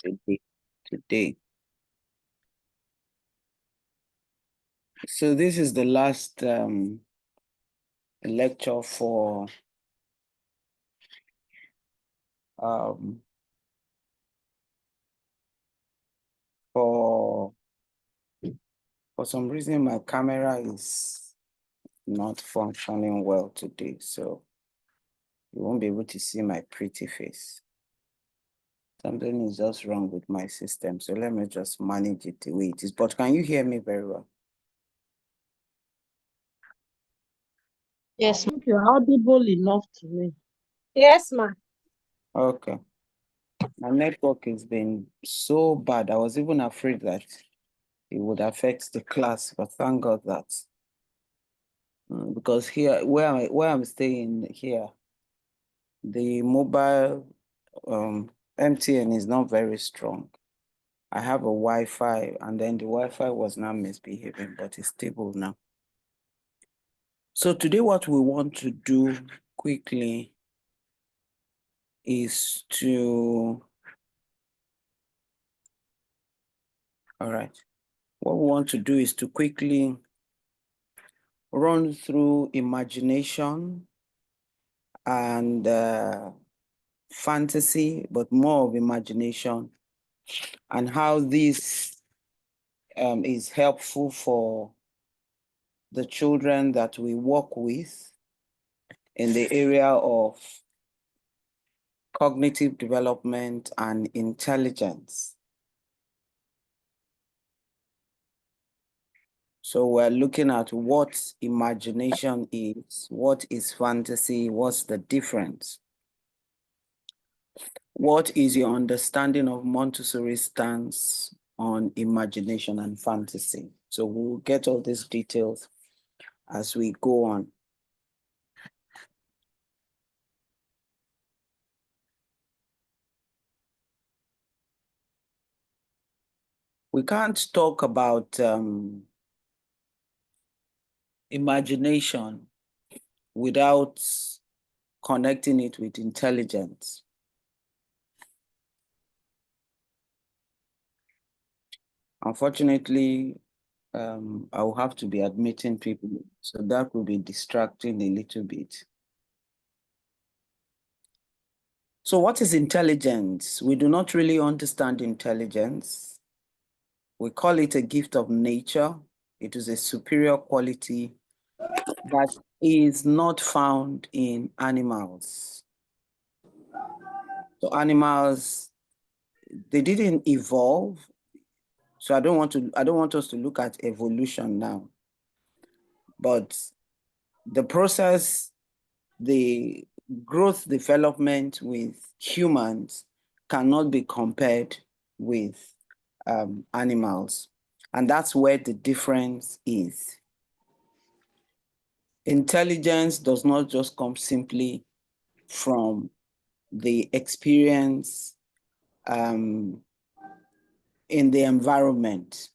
today. So this is the last lecture for for some reason my camera is not functioning well today, so you won't be able to see my pretty face. Something is just wrong with my system, so let me just manage it the way it is. But can you hear me very well? Yes, you're audible enough to me. Yes, ma. Okay. My network has been so bad. I was even afraid that it would affect the class, but thank God that because here where I'm staying here, the mobile MTN is not very strong. I have a Wi-Fi, and then the Wi-Fi was not misbehaving, but it's stable now. So today what we want to do quickly is to, all right, what we want to do is to quickly run through imagination and fantasy, but more of imagination, and how this is helpful for the children that we work with in the area of cognitive development and intelligence. So we're looking at what imagination is, what is fantasy, what's the difference? What is your understanding of Montessori's stance on imagination and fantasy? So we'll get all these details as we go on. We can't talk about imagination without connecting it with intelligence. Unfortunately, I will have to be admitting people, so that will be distracting a little bit. So what is intelligence? We do not really understand intelligence. We call it a gift of nature. It is a superior quality that is not found in animals. So animals, they didn't evolve. So I don't want us to look at evolution now. But the process, the growth development with humans cannot be compared with animals. And that's where the difference is. Intelligence does not just come simply from the experience in the environment.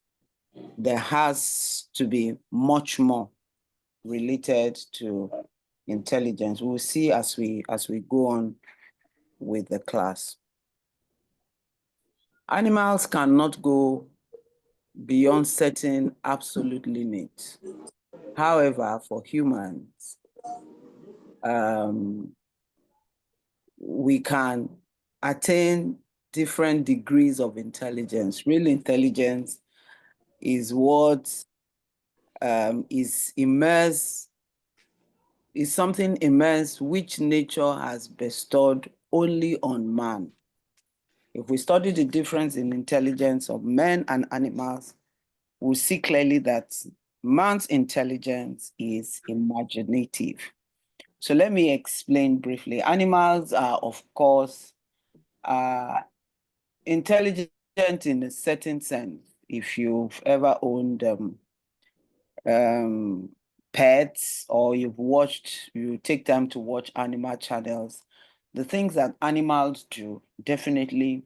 There has to be much more related to intelligence. We'll see as we go on with the class. Animals cannot go beyond certain absolute limits. However, for humans, we can attain different degrees of intelligence. Real intelligence is what is immense, is something immense which nature has bestowed only on man. If we study the difference in intelligence of men and animals, we'll see clearly that man's intelligence is imaginative. So let me explain briefly. Animals are, of course, intelligent in a certain sense. If you've ever owned pets, or you take time to watch animal channels, the things that animals do, definitely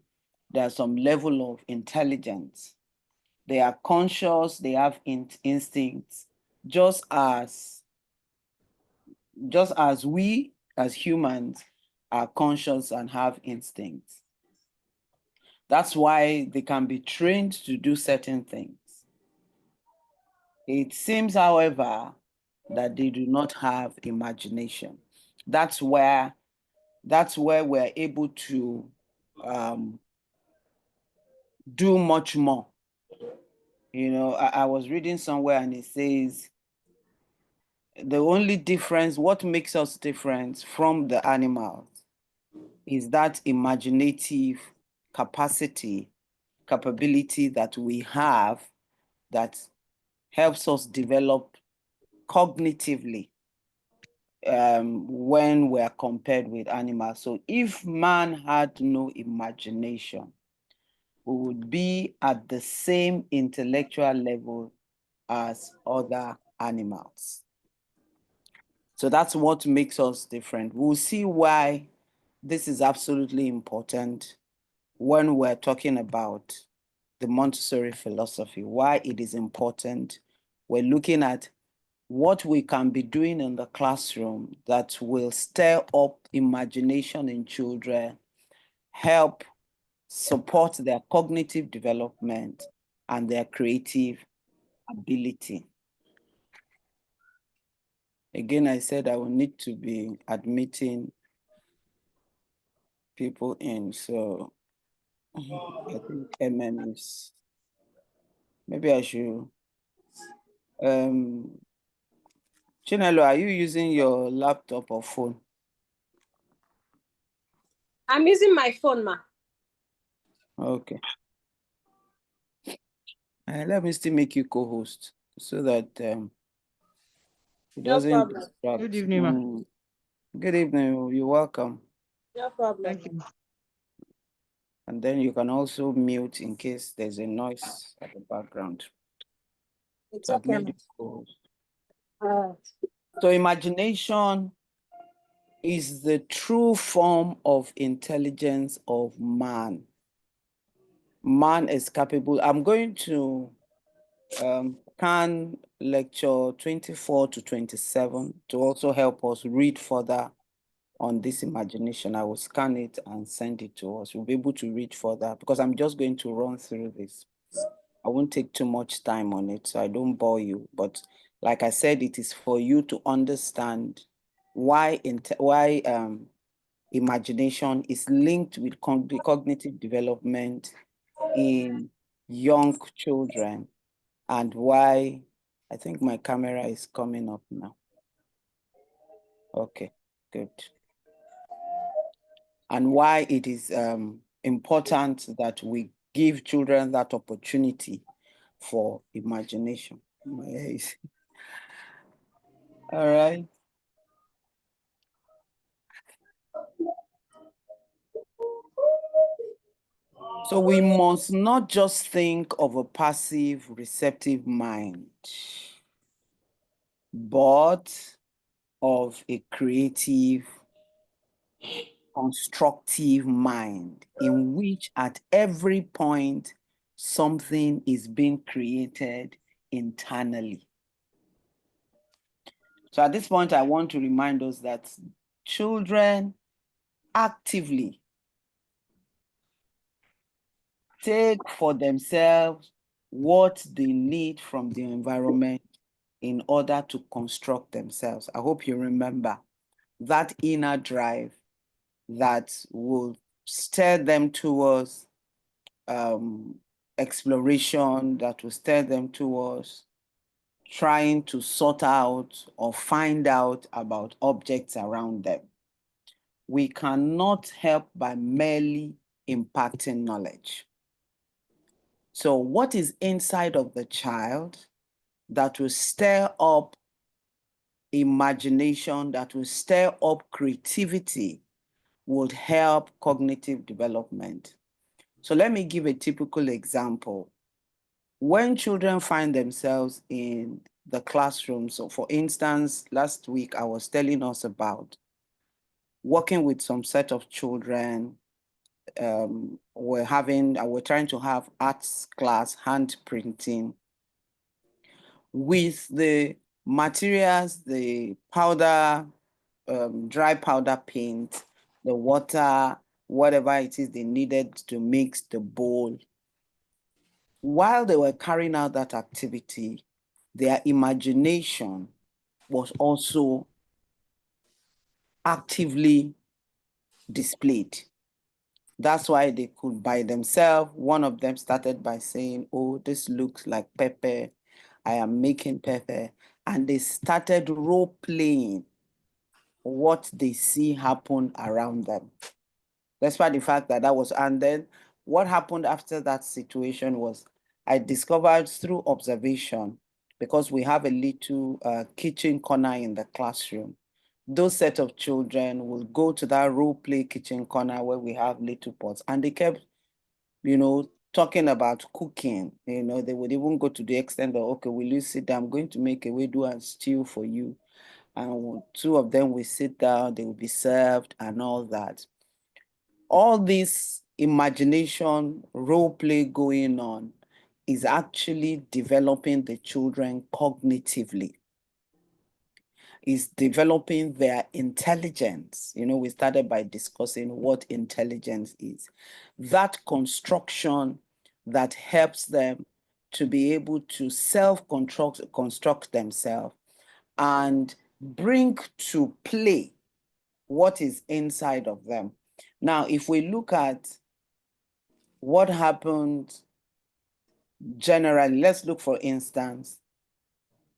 there's some level of intelligence. They are conscious, they have instincts, just as we as humans are conscious and have instincts. That's why they can be trained to do certain things. It seems, however, that they do not have imagination. That's where we're able to do much more. You know, I was reading somewhere and it says the only difference, what makes us different from the animals is that imaginative capability that we have that helps us develop cognitively when we're compared with animals. So if man had no imagination, we would be at the same intellectual level as other animals. So that's what makes us different. We'll see why this is absolutely important when we're talking about the Montessori philosophy, why it is important. We're looking at what we can be doing in the classroom that will stir up imagination in children, help support their cognitive development and their creative ability. Again, I said I will need to be admitting people in, so I think MM is, maybe I should, Chinelo, are you using your laptop or phone? I'm using my phone, ma. Okay. Let me still make you co-host so that it No doesn't problem. distract. Good evening, ma. Good evening. You're welcome. No problem. Thank you. And then you can also mute in case there's a noise at the background. It's So I've okay, made ma. you co-host. Uh, So imagination is the true form of intelligence of man. Man is capable. I'm going to can lecture 24 to 27 to also help us read further on this imagination. I will scan it and send it to us. We'll be able to read further because I'm just going to run through this. I won't take too much time on it, so I don't bore you. But like I said, it is for you to understand why imagination is linked with cognitive development in young children, and why I think my camera is coming up now. Okay, good. And why it is important that we give children that opportunity for imagination. All right. So we must not just think of a passive, receptive mind, but of a creative, constructive mind in which at every point something is being created internally. So at this point, I want to remind us that children actively take for themselves what they need from the environment in order to construct themselves. I hope you remember that inner drive that will stir them towards exploration, that will stir them towards trying to sort out or find out about objects around them. We cannot help by merely imparting knowledge. So what is inside of the child that will stir up imagination, that will stir up creativity, would help cognitive development. So let me give a typical example. When children find themselves in the classroom, so for instance, last week I was telling us about working with some set of children. We're trying to have arts class, hand printing, with the materials, the powder, dry powder paint, the water, whatever it is they needed to mix the bowl. While they were carrying out that activity, their imagination was also actively displayed. That's why they could by themselves. One of them started by saying, "Oh, this looks like pepper. I am making pepper." And they started role playing what they see happen around them. Despite the fact that that was, and then what happened after that situation was I discovered through observation, because we have a little kitchen corner in the classroom. Those set of children will go to that role play kitchen corner where we have little pots, and they kept, talking about cooking. They would even go to the extent of, "Okay, will you sit down? I'm going to make a wedu and stew for you." And two of them will sit down, they will be served and all that. All this imagination, role play going on is actually developing the children cognitively, is developing their intelligence. We started by discussing what intelligence is. That construction that helps them to be able to construct themselves and bring to play what is inside of them. Now, if we look at what happened generally, let's look, for instance,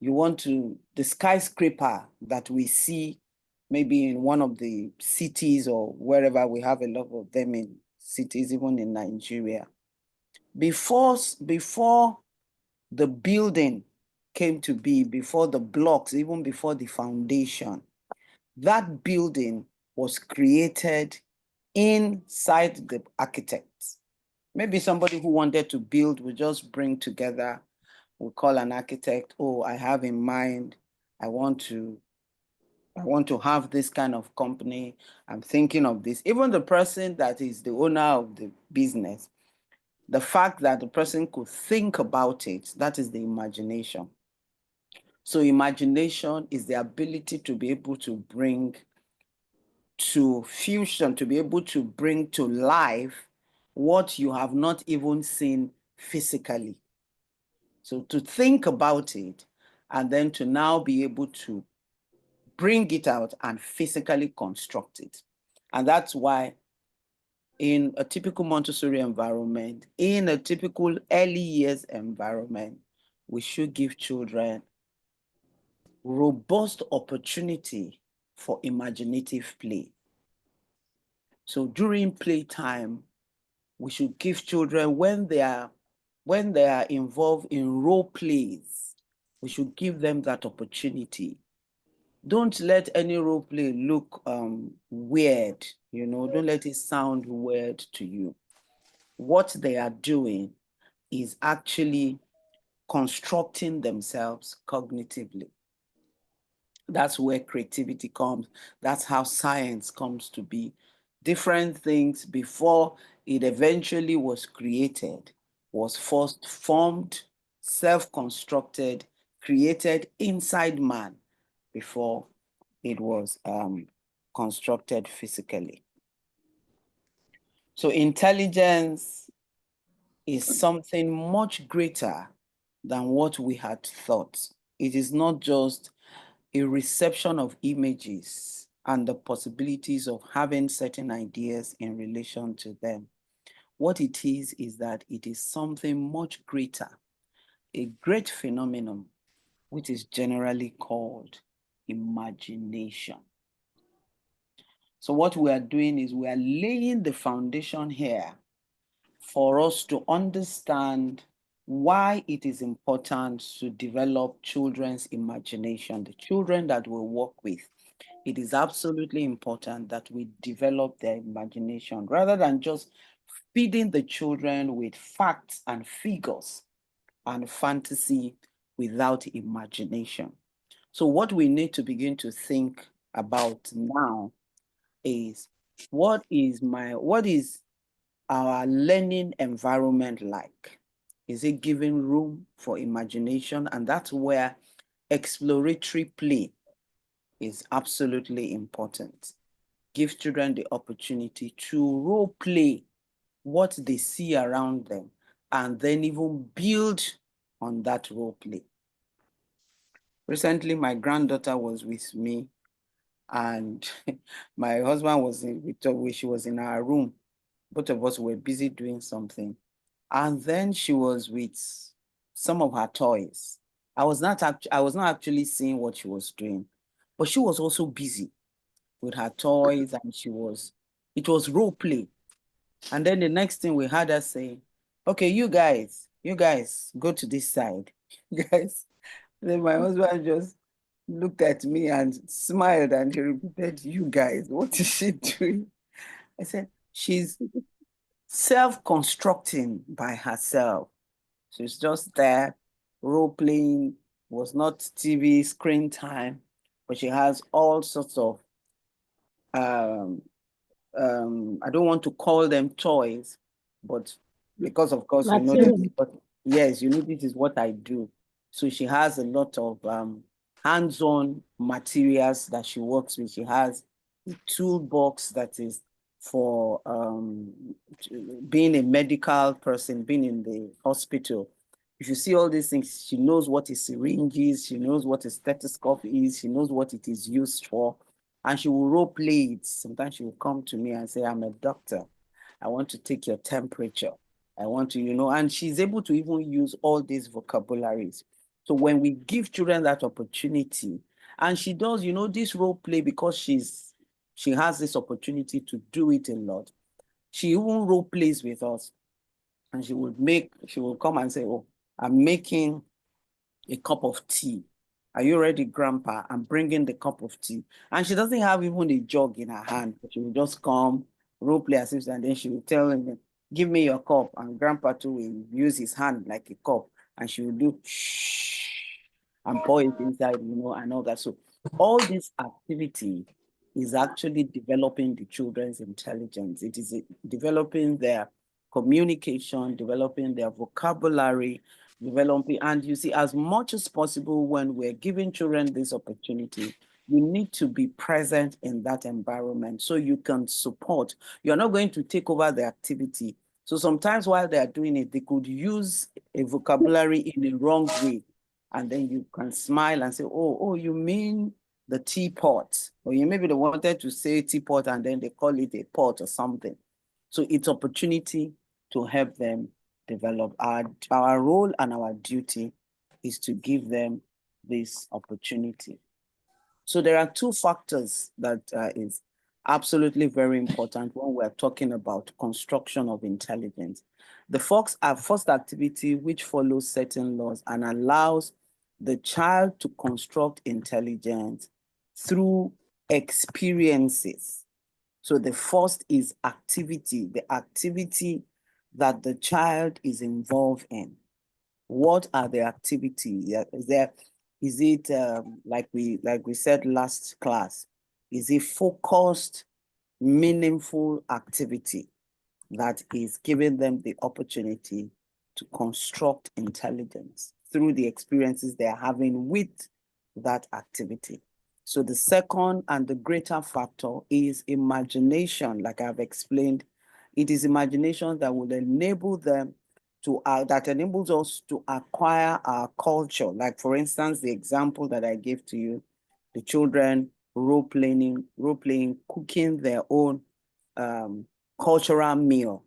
the skyscraper that we see maybe in one of the cities or wherever, we have a lot of them in cities, even in Nigeria. Before the building came to be, before the blocks, even before the foundation, that building was created inside the architects. Maybe somebody who wanted to build would just bring together, we call an architect, "Oh, I have in mind, I want to have this kind of company. I'm thinking of this." Even the person that is the owner of the business, the fact that the person could think about it, that is the imagination. So imagination is the ability to be able to bring to fusion, to be able to bring to life what you have not even seen physically. So to think about it and then to now be able to bring it out and physically construct it. And that's why in a typical Montessori environment, in a typical early years environment, we should give children robust opportunity for imaginative play. So during playtime, we should give children, when they are involved in role plays, we should give them that opportunity. Don't let any role play look weird, don't let it sound weird to you. What they are doing is actually constructing themselves cognitively. That's where creativity comes. That's how science comes to be. Different things before it eventually was created was first formed, self-constructed, created inside man before it was constructed physically. So intelligence is something much greater than what we had thought. It is not just a reception of images and the possibilities of having certain ideas in relation to them. What it is that it is something much greater, a great phenomenon, which is generally called imagination. So what we are doing is we are laying the foundation here for us to understand why it is important to develop children's imagination, the children that we work with. It is absolutely important that we develop their imagination rather than just feeding the children with facts and figures and fantasy without imagination. So what we need to begin to think about now is what is our learning environment like? Is it giving room for imagination? And that's where exploratory play is absolutely important. give children the opportunity to role play what they see around them and then even build on that role play. Recently, my granddaughter was with me and my husband was she was in our room. Both of us were busy doing something. And then she was with some of her toys. I was not actually seeing what she was doing, but she was also busy with her toys and it was role play. And then the next thing we had her say, okay, you guys, go to this side. Guys, then my husband just looked at me and smiled and he repeated, you guys, what is she doing? I said, she's self-constructing by herself. She's just there, role playing, was not TV screen time, but she has all sorts of um, I don't want to call them toys, but because of course you know Material. but yes, you know this is what I do. So she has a lot of hands-on materials that she works with. She has a toolbox that is for being a medical person, being in the hospital. If you see all these things, she knows what a syringe is, she knows what a stethoscope is, she knows what it is used for, and she will role play it. Sometimes she will come to me and say, I'm a doctor. I want to take your temperature. I want to, and she's able to even use all these vocabularies. So when we give children that opportunity, and she does, this role play because she has this opportunity to do it a lot. She even role plays with us, and she will come and say, oh, I'm making a cup of tea. Are you ready, Grandpa? I'm bringing the cup of tea. And she doesn't have even a jug in her hand, but she will just come, role play as if, and then she will tell him, give me your cup. And Grandpa too will use his hand like a cup, and she will do shh and pour it inside, and all that. So all this activity is actually developing the children's intelligence. It is developing their communication, developing their vocabulary, developing, and you see, as much as possible when we're giving children this opportunity, you need to be present in that environment so you can support. You're not going to take over the activity. So sometimes while they're doing it, they could use a vocabulary in a wrong way. And then you can smile and say, oh, you mean the teapot? Or you maybe they wanted to say teapot and then they call it a pot or something. So it's opportunity to help them develop. Our role and our duty is to give them this opportunity. So there are two factors that is absolutely very important when we're talking about construction of intelligence. The first activity which follows certain laws and allows the child to construct intelligence through experiences. So the first is activity, the activity that the child is involved in. What are the activities? Yeah, is it like we said last class? Is it focused, meaningful activity that is giving them the opportunity to construct intelligence through the experiences they're having with that activity? So the second and the greater factor is imagination, like I've explained. It is imagination that will enable them that enables us to acquire our culture. Like for instance, the example that I gave to you, the children role playing, cooking their own cultural meal.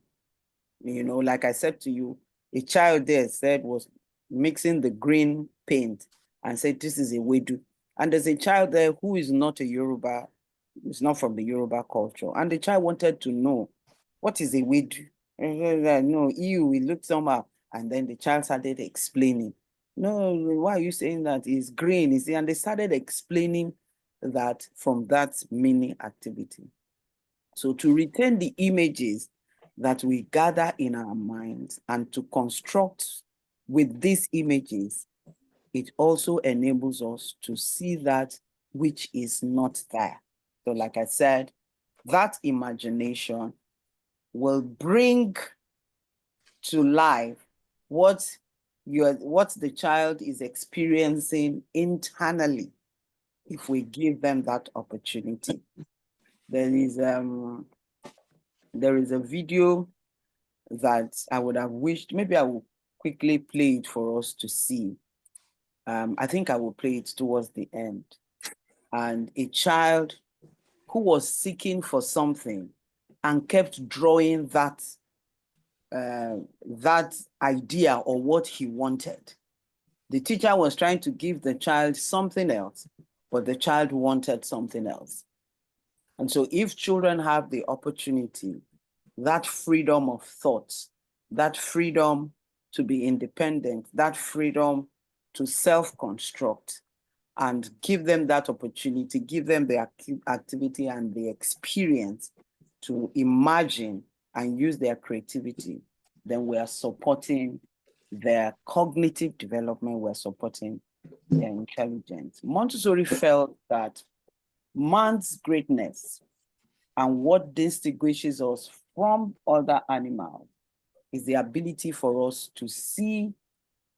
Like I said to you, a child there was mixing the green paint and said, this is a wedu. And there's a child there who is not a Yoruba, is not from the Yoruba culture. And the child wanted to know, what is a wedu? No, we looked somehow. And then the child started explaining, no, why are you saying that? It's green, is it? And they started explaining that from that mini activity. So to retain the images that we gather in our minds and to construct with these images, it also enables us to see that which is not there. So like I said, that imagination will bring to life what the child is experiencing internally if we give them that opportunity. There is a video that I would have wished, maybe I will quickly play it for us to see. I think I will play it towards the end. And a child who was seeking for something and kept drawing that idea or what he wanted. The teacher was trying to give the child something else, but the child wanted something else. And so if children have the opportunity, that freedom of thought, that freedom to be independent, that freedom to self-construct, and give them that opportunity, give them the activity and the experience to imagine and use their creativity, then we are supporting their cognitive development, we're supporting their intelligence. Montessori felt that man's greatness and what distinguishes us from other animals is the ability for us to see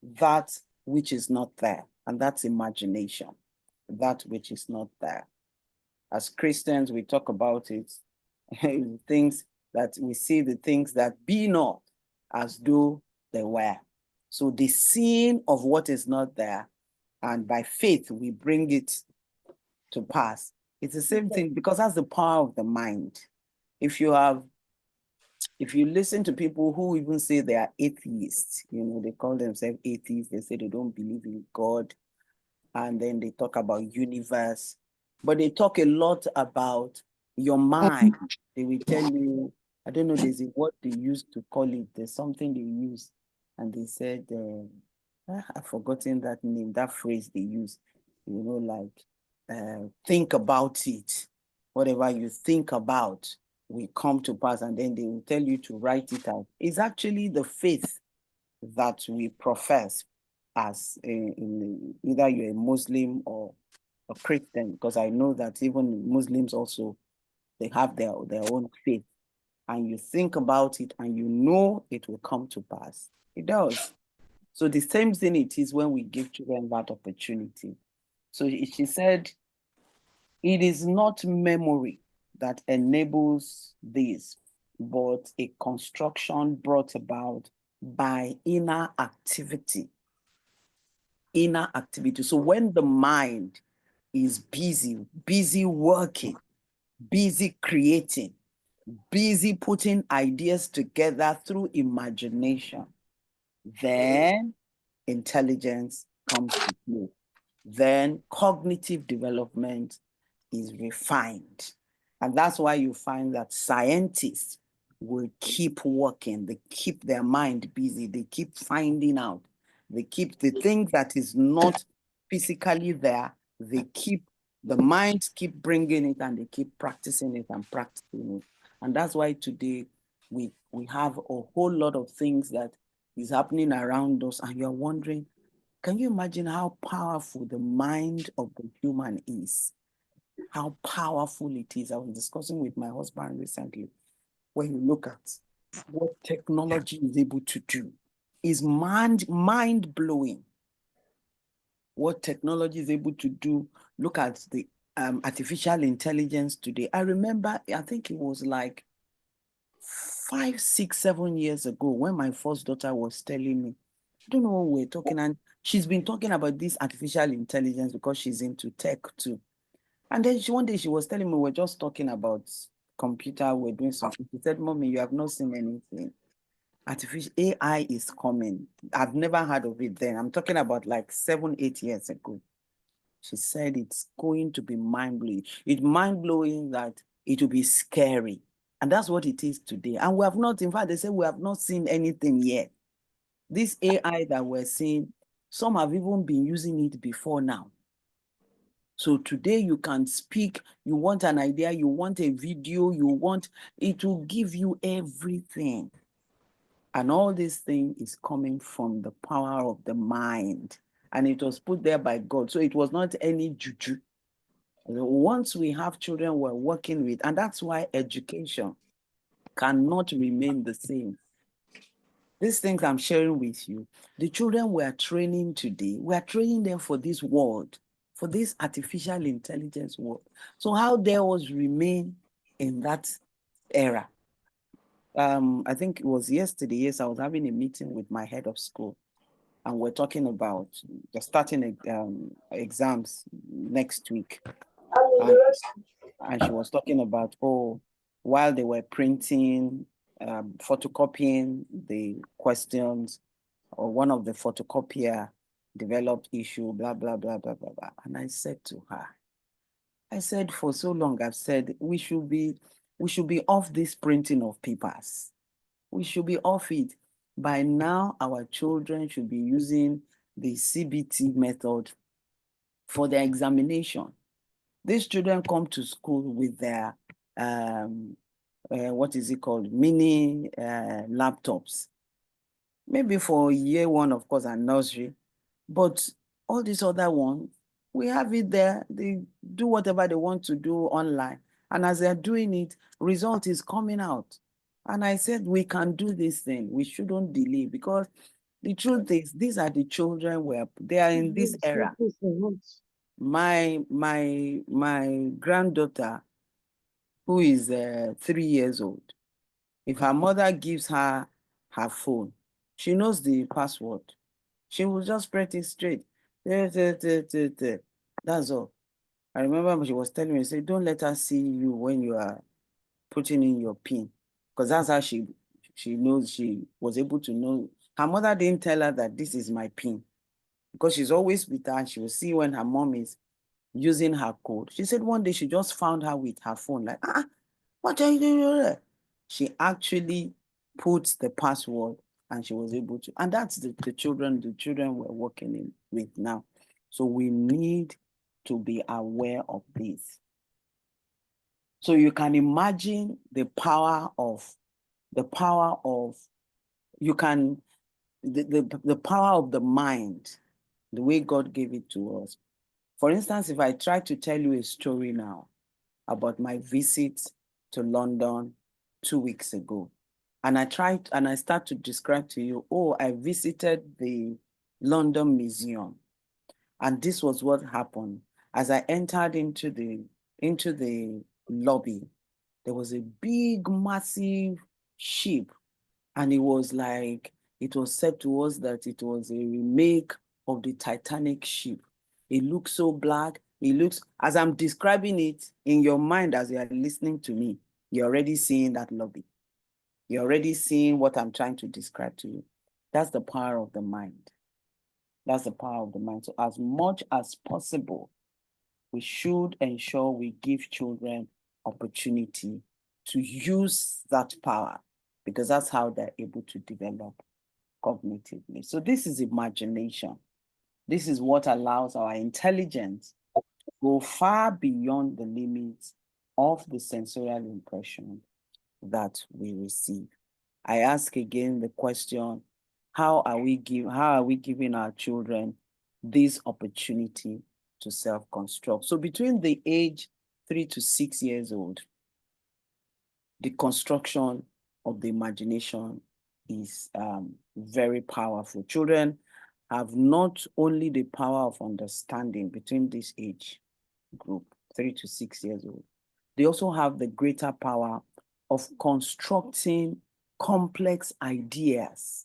that which is not there, and that's imagination, that which is not there. As Christians, we talk about it, things that we see, the things that be not as though they were. So the seeing of what is not there, and by faith, we bring it to pass. It's the same thing because that's the power of the mind. If you listen to people who even say they are atheists, they call themselves atheists, they say they don't believe in God, and then they talk about universe, but they talk a lot about your mind. They will tell you, I don't know, there's a word they used to call it, there's something they use, and they said, I've forgotten that name, that phrase they use, think about it. Whatever you think about will come to pass, and then they will tell you to write it out. It's actually the faith that we profess as either you're a Muslim or a Christian, because I know that even Muslims also, they have their own faith. And you think about it and you know it will come to pass. It does. So the same thing it is when we give children that opportunity. So she said, it is not memory that enables this, but a construction brought about by inner activity. Inner activity. So when the mind is busy working, busy creating, busy putting ideas together through imagination, then intelligence comes to play. Then cognitive development is refined. And that's why you find that scientists will keep working. They keep their mind busy. They keep finding out. They keep the thing that is not physically there. The minds keep bringing it, and they keep practicing it and practicing it. And that's why today we have a whole lot of things that is happening around us, and you're wondering, can you imagine how powerful the mind of the human is? How powerful it is. I was discussing with my husband recently. When you look at what technology is able to do, is mind-blowing. What technology is able to do. Look at the artificial intelligence today. I remember, I think it was like 5, 6, 7 years ago when my first daughter was telling me, I don't know what we're talking, and she's been talking about this artificial intelligence because she's into tech too. And then one day she was telling me, we're just talking about computer, we're doing something. She said, Mommy, you have not seen anything. Artificial AI is coming. I've never heard of it then. I'm talking about like 7, 8 years ago. She said it's going to be mind-blowing. It's mind-blowing that it will be scary. And that's what it is today. And we have not, in fact, they say we have not seen anything yet. This AI that we're seeing, some have even been using it before now. So today you can speak, you want an idea, you want a video, it will give you everything. And all this thing is coming from the power of the mind. And it was put there by God. So it was not any juju. Once we have children we're working with, and that's why education cannot remain the same. These things I'm sharing with you, the children we are training today, we are training them for this world, for this artificial intelligence world. So how dare us remain in that era. I think it was yesterday, yes, I was having a meeting with my head of school, and we're talking about the starting exams next week. And she was talking about, oh, while they were printing, photocopying the questions, or one of the photocopier developed issue, blah, blah, blah, blah, blah, blah. And I said to her, I said, for so long, I've said we should be off this printing of papers. We should be off it. By now, our children should be using the CBT method for their examination. These children come to school with their, what is it called, mini laptops. Maybe for year one, of course, and nursery. But all these other ones, we have it there. They do whatever they want to do online. And as they're doing it, result is coming out. And I said, we can do this thing. We shouldn't delay, because the truth is, these are the children where they are in this era. My granddaughter, who is 3 years old, if her mother gives her her phone, she knows the password. She will just press it straight. That's all. I remember she was telling me, say, don't let her see you when you are putting in your PIN, because that's how she knows. She was able to know. Her mother didn't tell her that this is my PIN, because she's always with her, and she will see when her mom is using her code. She said one day she just found her with her phone, like, what are you doing? She actually put the password, and she was able to. And that's the children we're working with now. So we need to be aware of this. So you can imagine the power of the power of the mind, the way God gave it to us. For instance, if I try to tell you a story now about my visit to London 2 weeks ago, and I start to describe to you, oh, I visited the London Museum, and this was what happened. As I entered into the lobby, there was a big, massive ship, and it was said to us that it was a remake of the Titanic ship. It looks so black. It looks, as I'm describing it in your mind, as you are listening to me, you're already seeing that lobby. You're already seeing what I'm trying to describe to you. That's the power of the mind. That's the power of the mind. So as much as possible, we should ensure we give children opportunity to use that power, because that's how they're able to develop cognitively. So this is imagination. This is what allows our intelligence to go far beyond the limits of the sensorial impression that we receive. I ask again the question, how are we giving our children this opportunity to self-construct? So between the age 3 to 6 years old, the construction of the imagination is very powerful. Children have not only the power of understanding between this age group, 3 to 6 years old, they also have the greater power of constructing complex ideas.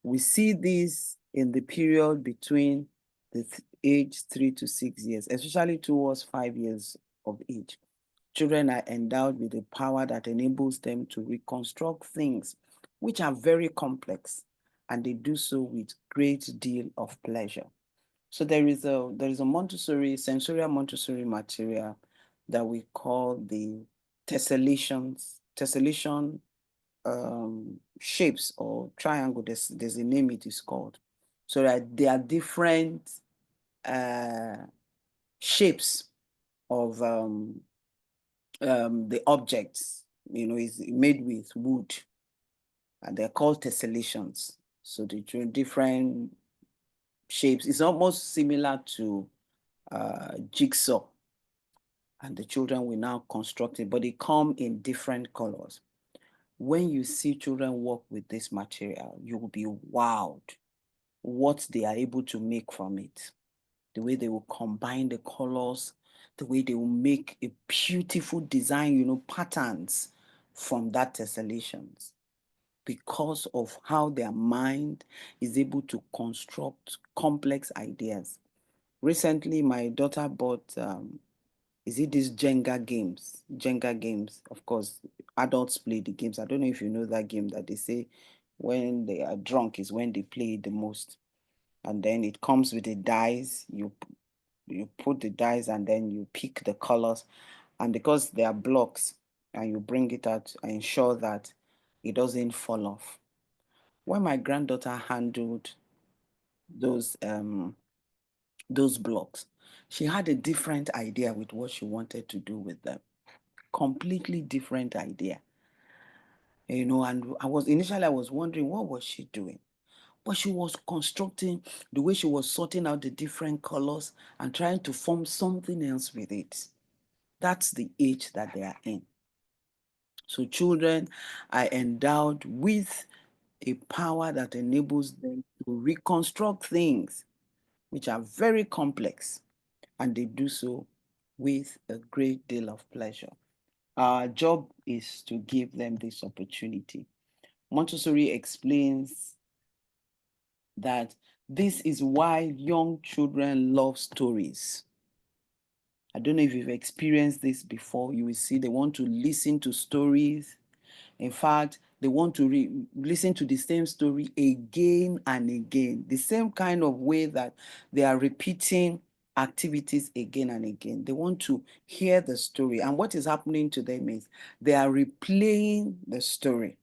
We see this in the period between the age 3 to 6 years, especially towards 5 years of age. Children are endowed with a power that enables them to reconstruct things which are very complex, and they do so with great deal of pleasure. So there is a Montessori, sensorial Montessori material that we call the tessellation shapes or triangle. There's a name it is called. So that there are different shapes of the objects, is made with wood, and they're called tessellations. So the different shapes is almost similar to jigsaw, and the children will now construct it, but they come in different colors. When you see children work with this material, you will be wowed what they are able to make from it. The way they will combine the colors, the way they will make a beautiful design, patterns from that tessellations, because of how their mind is able to construct complex ideas. Recently, my daughter bought, is it these Jenga games? Jenga games, of course, adults play the games. I don't know if you know that game that they say when they are drunk is when they play it the most. And then it comes with the dice. You put the dice and then you pick the colors. And because they are blocks and you bring it out and ensure that it doesn't fall off. When my granddaughter handled those blocks, she had a different idea with what she wanted to do with them. Completely different idea. And I was wondering, what was she doing? But she was constructing the way she was sorting out the different colors and trying to form something else with it. That's the age that they are in. So children are endowed with a power that enables them to reconstruct things which are very complex, and they do so with a great deal of pleasure. Our job is to give them this opportunity. Montessori explains that this is why young children love stories. I don't know if you've experienced this before. You will see they want to listen to stories. In fact, they want to listen to the same story again and again, the same kind of way that they are repeating activities again and again. They want to hear the story. And what is happening to them is they are replaying the story.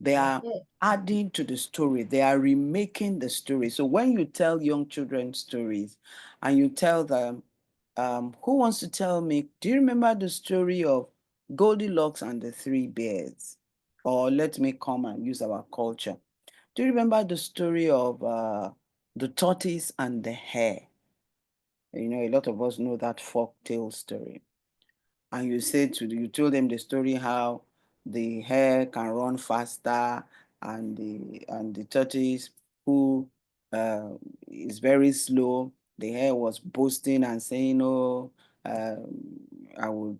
They are adding to the story. They are remaking the story. So when you tell young children stories and you tell them, who wants to tell me, do you remember the story of Goldilocks and the Three Bears? Or let me come and use our culture. Do you remember the story of the tortoise and the hare? A lot of us know that folk tale story. And you told them the story how the hare can run faster, and the tortoise who uh, is very slow. The hare was boasting and saying, "Oh, I would.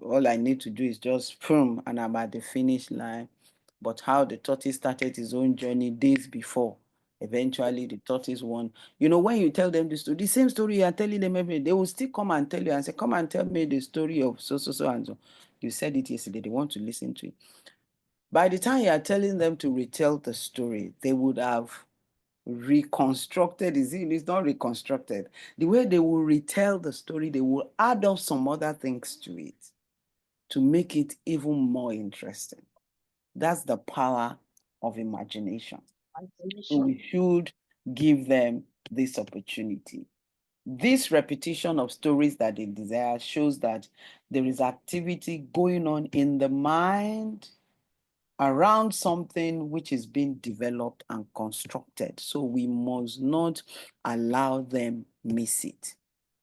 All I need to do is just boom, and I'm at the finish line." But how the tortoise started his own journey days before. Eventually, the tortoise won. When you tell them the same story you are telling them every day, they will still come and tell you and say, "Come and tell me the story of so, so, so, and so." You said it yesterday. They want to listen to it. By the time you are telling them to retell the story, they would have reconstructed. It's not reconstructed. The way they will retell the story, they will add up some other things to it to make it even more interesting. That's the power of imagination. So we should give them this opportunity. This repetition of stories that they desire shows that there is activity going on in the mind around something which is being developed and constructed. So we must not allow them miss it.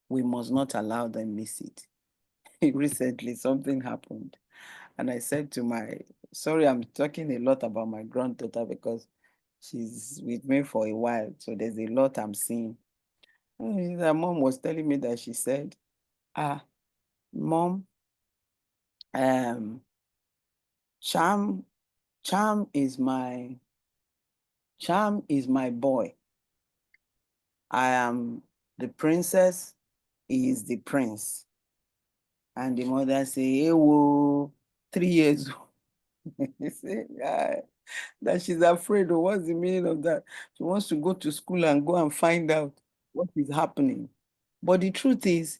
We must not allow them miss it. Recently, something happened. And I said to sorry, I'm talking a lot about my granddaughter because she's with me for a while. So there's a lot I'm seeing. Her mom was telling me that she said, Mom, um, Charm is my boy. I am the princess, he is the prince. And the mother say, hey, whoa, 3 years old. Say, that she's afraid of what's the meaning of that. She wants to go to school and go and find out what is happening. But the truth is,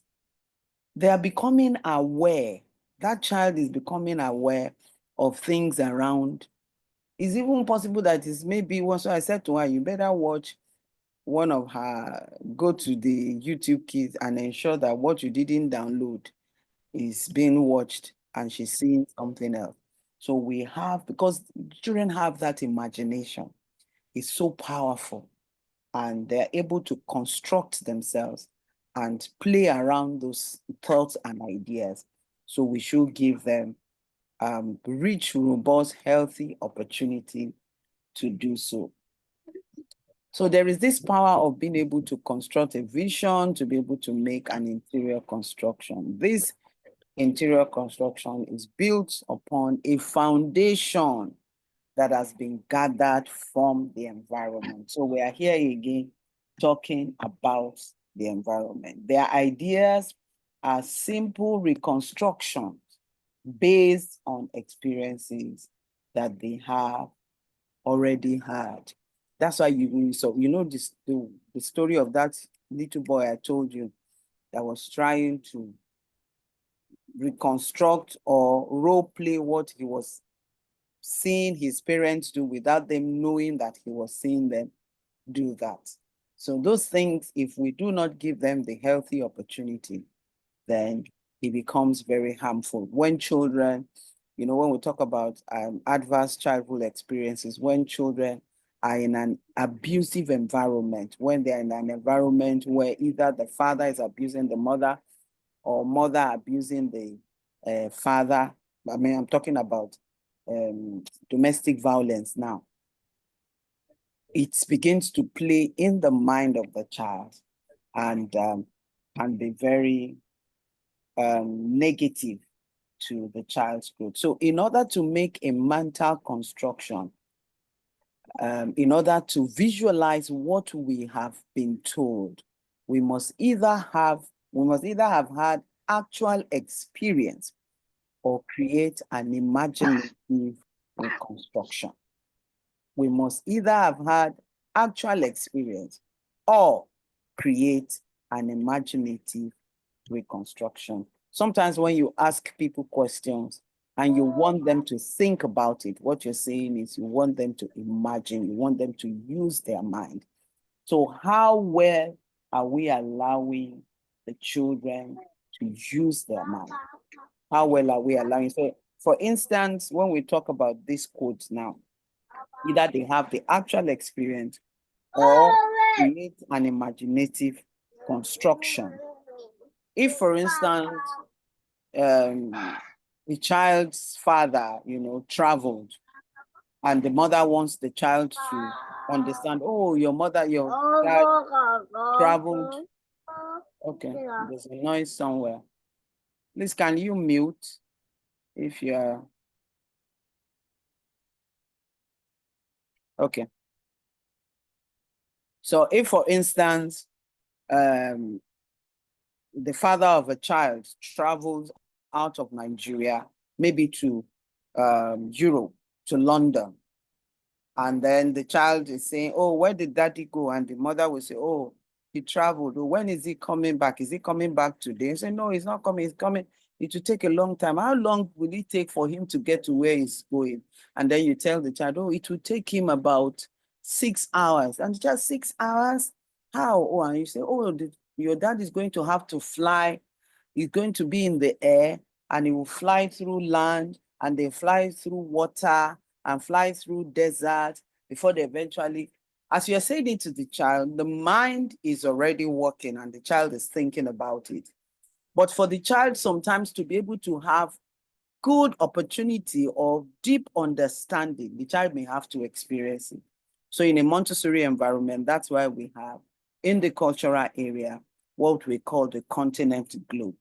they are becoming aware. That child is becoming aware of things around. It's even possible that it's maybe one. So I said to her, you better watch go to the YouTube Kids and ensure that what you didn't download is being watched and she's seeing something else. So because children have that imagination, it's so powerful, and they're able to construct themselves and play around those thoughts and ideas. So we should give them rich, robust, healthy opportunity to do so. So there is this power of being able to construct a vision, to be able to make an interior construction. This interior construction is built upon a foundation that has been gathered from the environment. So we are here again talking about the environment. Their ideas are simple reconstructions based on experiences that they have already had. That's why you know this the story of that little boy I told you that was trying to reconstruct or role play what he was seeing his parents do without them knowing that he was seeing them do that. So those things, if we do not give them the healthy opportunity, then it becomes very harmful. When children, when we talk about adverse childhood experiences, when children are in an abusive environment, when they're in an environment where either the father is abusing the mother or mother abusing the father, I mean, I'm talking about domestic violence now, it begins to play in the mind of the child and can be very negative to the child's growth. So in order to make a mental construction, in order to visualize what we have been told, we must either have had actual experience or create an imaginative reconstruction. We must either have had actual experience or create an imaginative reconstruction. Sometimes when you ask people questions and you want them to think about it, what you're saying is you want them to imagine, you want them to use their mind. So how well are we allowing the children to use their mind? How well are we allowing? So for instance, when we talk about these codes now, either they have the actual experience or create an imaginative construction. If, for instance, the child's father, traveled, and the mother wants the child to understand, oh, your dad traveled. Okay, there's a noise somewhere. Please, can you mute if you're... Okay. So if, for instance, the father of a child travels out of Nigeria, maybe to Europe, to London, and then the child is saying, oh, where did daddy go? And the mother will say, oh, he traveled. Oh, when is he coming back? Is he coming back today? And say, no, he's not coming. He's coming. It will take a long time. How long will it take for him to get to where he's going? And then you tell the child, oh, it will take him about 6 hours. And just 6 hours? How? Oh, and you say, oh, your dad is going to have to fly. He's going to be in the air and he will fly through land and then fly through water and fly through desert before they eventually, as you're saying it to the child, the mind is already working and the child is thinking about it. But for the child sometimes to be able to have good opportunity or deep understanding, the child may have to experience it. So in a Montessori environment, that's why we have in the cultural area, what we call the continent globe.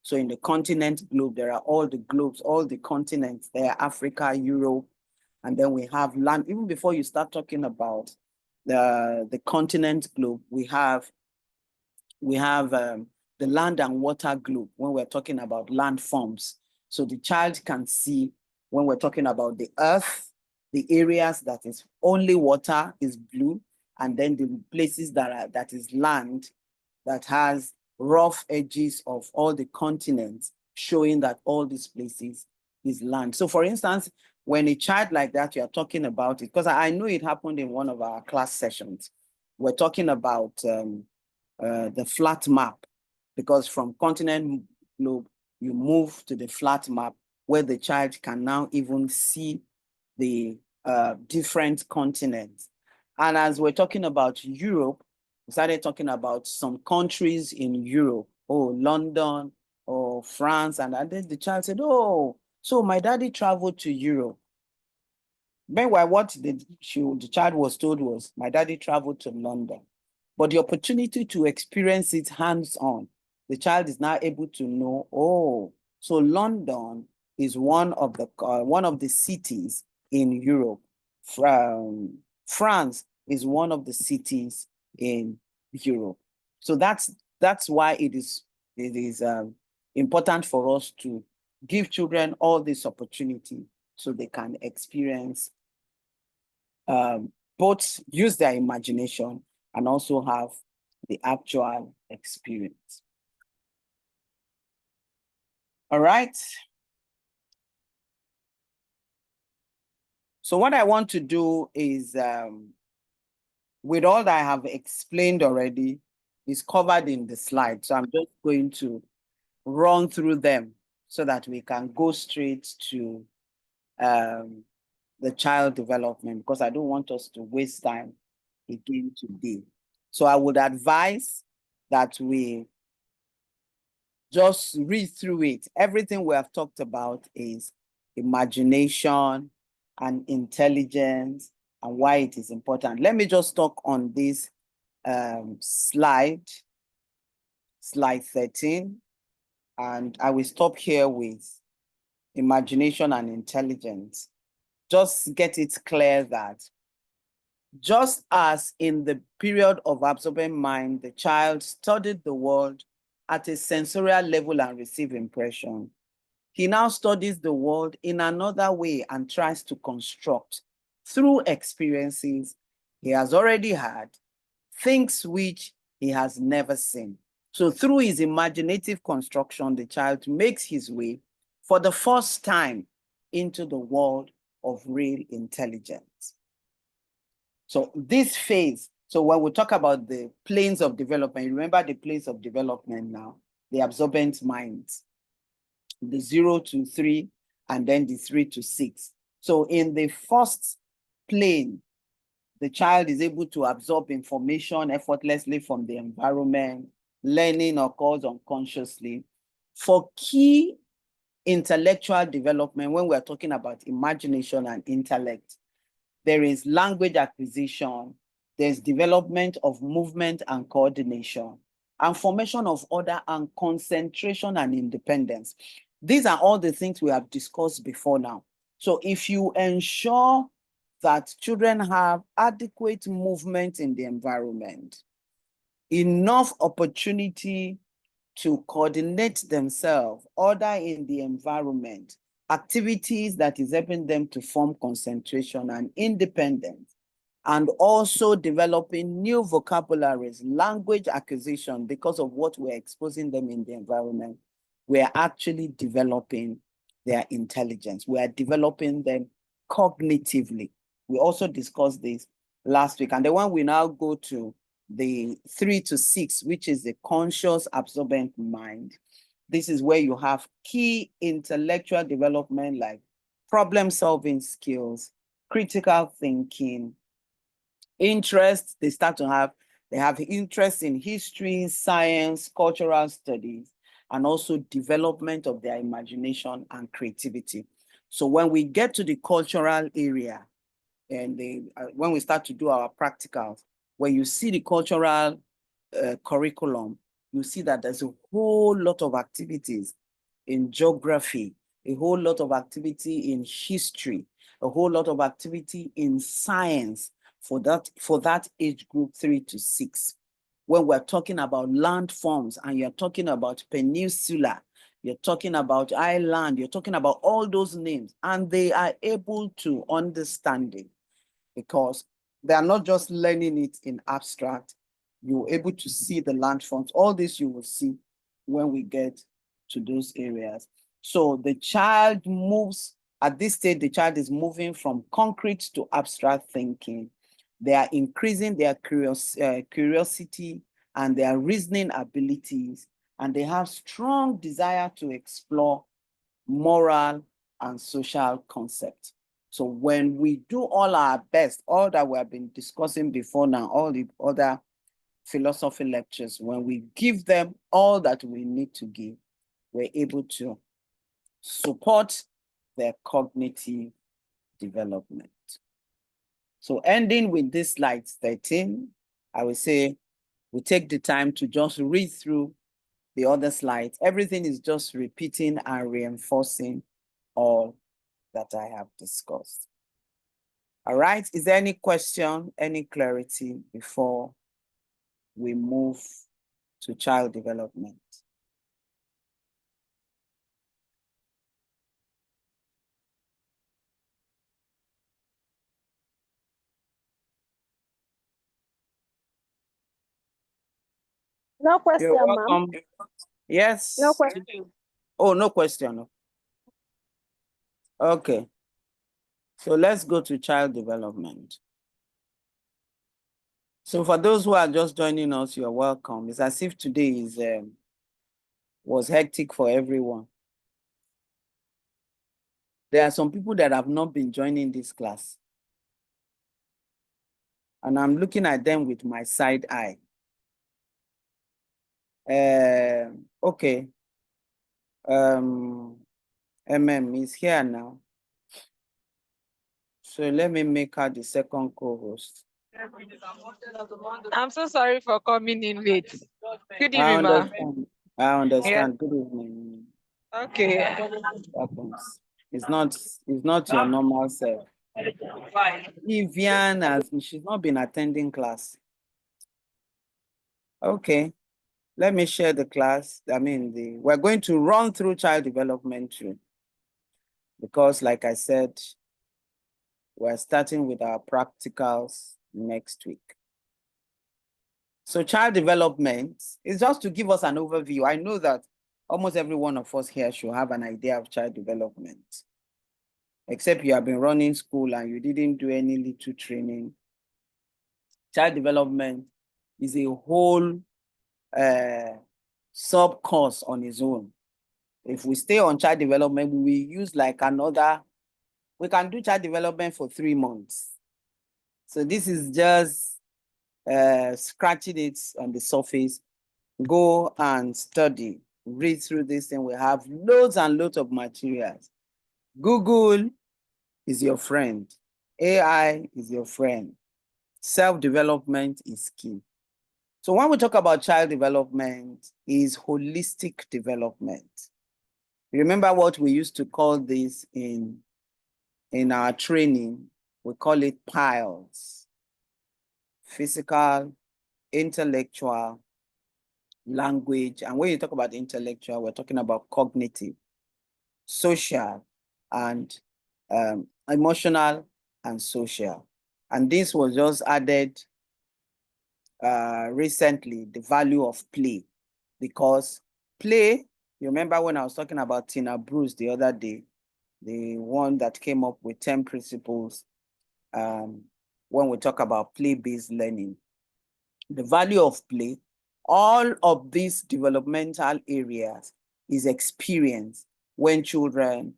So in the continent globe, there are all the globes, all the continents there, Africa, Europe, and then we have land. Even before you start talking about the continent globe, we have the land and water globe when we're talking about land forms. So the child can see when we're talking about the earth, the areas that is only water is blue, and then the places that is land that has rough edges of all the continents, showing that all these places is land. So for instance, when a child like that, you're talking about it, because I know it happened in one of our class sessions. We're talking about the flat map, because from continent globe, you move to the flat map where the child can now even see the different continents. And as we're talking about Europe, we started talking about some countries in Europe, oh, London or France. And then the child said, oh, so my daddy traveled to Europe. Meanwhile, what the child was told was, my daddy traveled to London. But the opportunity to experience it hands-on, the child is now able to know, oh, so London is one of the cities in Europe. France is one of the cities in Europe. So that's why it is important for us to give children all this opportunity so they can experience, both use their imagination and also have the actual experience. All right. So what I want to do is, with all that I have explained already, is covered in the slide. So I'm just going to run through them so that we can go straight to the child development, because I don't want us to waste time again today. So I would advise that we just read through it. Everything we have talked about is imagination and intelligence and why it is important. Let me just talk on this slide 13, and I will stop here with imagination and intelligence. Just get it clear that just as in the period of absorbent mind, the child studied the world at a sensorial level and received impression, he now studies the world in another way and tries to construct through experiences he has already had, things which he has never seen. So through his imaginative construction, the child makes his way for the first time into the world of real intelligence. So this phase, so when we talk about the planes of development, remember the planes of development now, the absorbent minds, the 0 to 3, and then the 3 to 6. So in the first plane, the child is able to absorb information effortlessly from the environment. Learning occurs unconsciously. For key intellectual development, when we're talking about imagination and intellect, there is language acquisition, there's development of movement and coordination, and formation of order and concentration and independence. These are all the things we have discussed before now. So if you ensure that children have adequate movement in the environment, enough opportunity to coordinate themselves, order in the environment, activities that is helping them to form concentration and independence, and also developing new vocabularies, language acquisition, because of what we're exposing them in the environment, we're actually developing their intelligence. We are developing them cognitively. We also discussed this last week. And then when we now go to the 3 to 6, which is the conscious absorbent mind, this is where you have key intellectual development like problem-solving skills, critical thinking, interest. They have interest in history, science, cultural studies, and also development of their imagination and creativity. So when we get to the cultural area, and when we start to do our practicals, when you see the cultural curriculum, you see that there's a whole lot of activities in geography, a whole lot of activity in history, a whole lot of activity in science for that age group 3 to 6. When we're talking about landforms and you're talking about peninsula, you're talking about island, you're talking about all those names, and they are able to understand it because they are not just learning it in abstract. You're able to see the landforms. All this you will see when we get to those areas. So the child moves, at this stage, the child is moving from concrete to abstract thinking. They are increasing their curiosity and their reasoning abilities, and they have strong desire to explore moral and social concepts. So when we do all our best, all that we have been discussing before now, all the other philosophy lectures, when we give them all that we need to give, we're able to support their cognitive development. So ending with this slide 13, I will say we take the time to just read through the other slides. Everything is just repeating and reinforcing all that I have discussed. All right, is there any question, any clarity before we move to child development? No You're question, ma'am. welcome. Yes. No question. Oh, no question. Okay. So let's go to child development. So for those who are just joining us, you're welcome. It's as if today was hectic for everyone. There are some people that have not been joining this class. And I'm looking at them with my side eye. Okay. is here now. So let me make her the second co-host. I'm so sorry for coming in late. Good I evening, ma. understand. I understand. Good evening. Okay. Happens. It's not your normal self. Vivian she's not been attending class. Okay. Let me share the class. We're going to run through child development too. Because like I said, we're starting with our practicals next week. So child development is just to give us an overview. I know that almost every one of us here should have an idea of child development, except you have been running school and you didn't do any little training. Child development is a whole sub-course on its own. If we stay on child development, we will use we can do child development for 3 months. So this is just scratching it on the surface. Go and study, read through this thing. We have loads and loads of materials. Google is your friend. AI is your friend. Self-development is key. So when we talk about child development, is holistic development. Remember what we used to call this in our training? We call it piles: physical, intellectual, language. And when you talk about intellectual, we're talking about cognitive, social, and emotional and social. And this was just added recently, the value of play, because play, you remember when I was talking about Tina Bruce the other day, the one that came up with 10 principles when we talk about play-based learning. The value of play, all of these developmental areas is experienced when children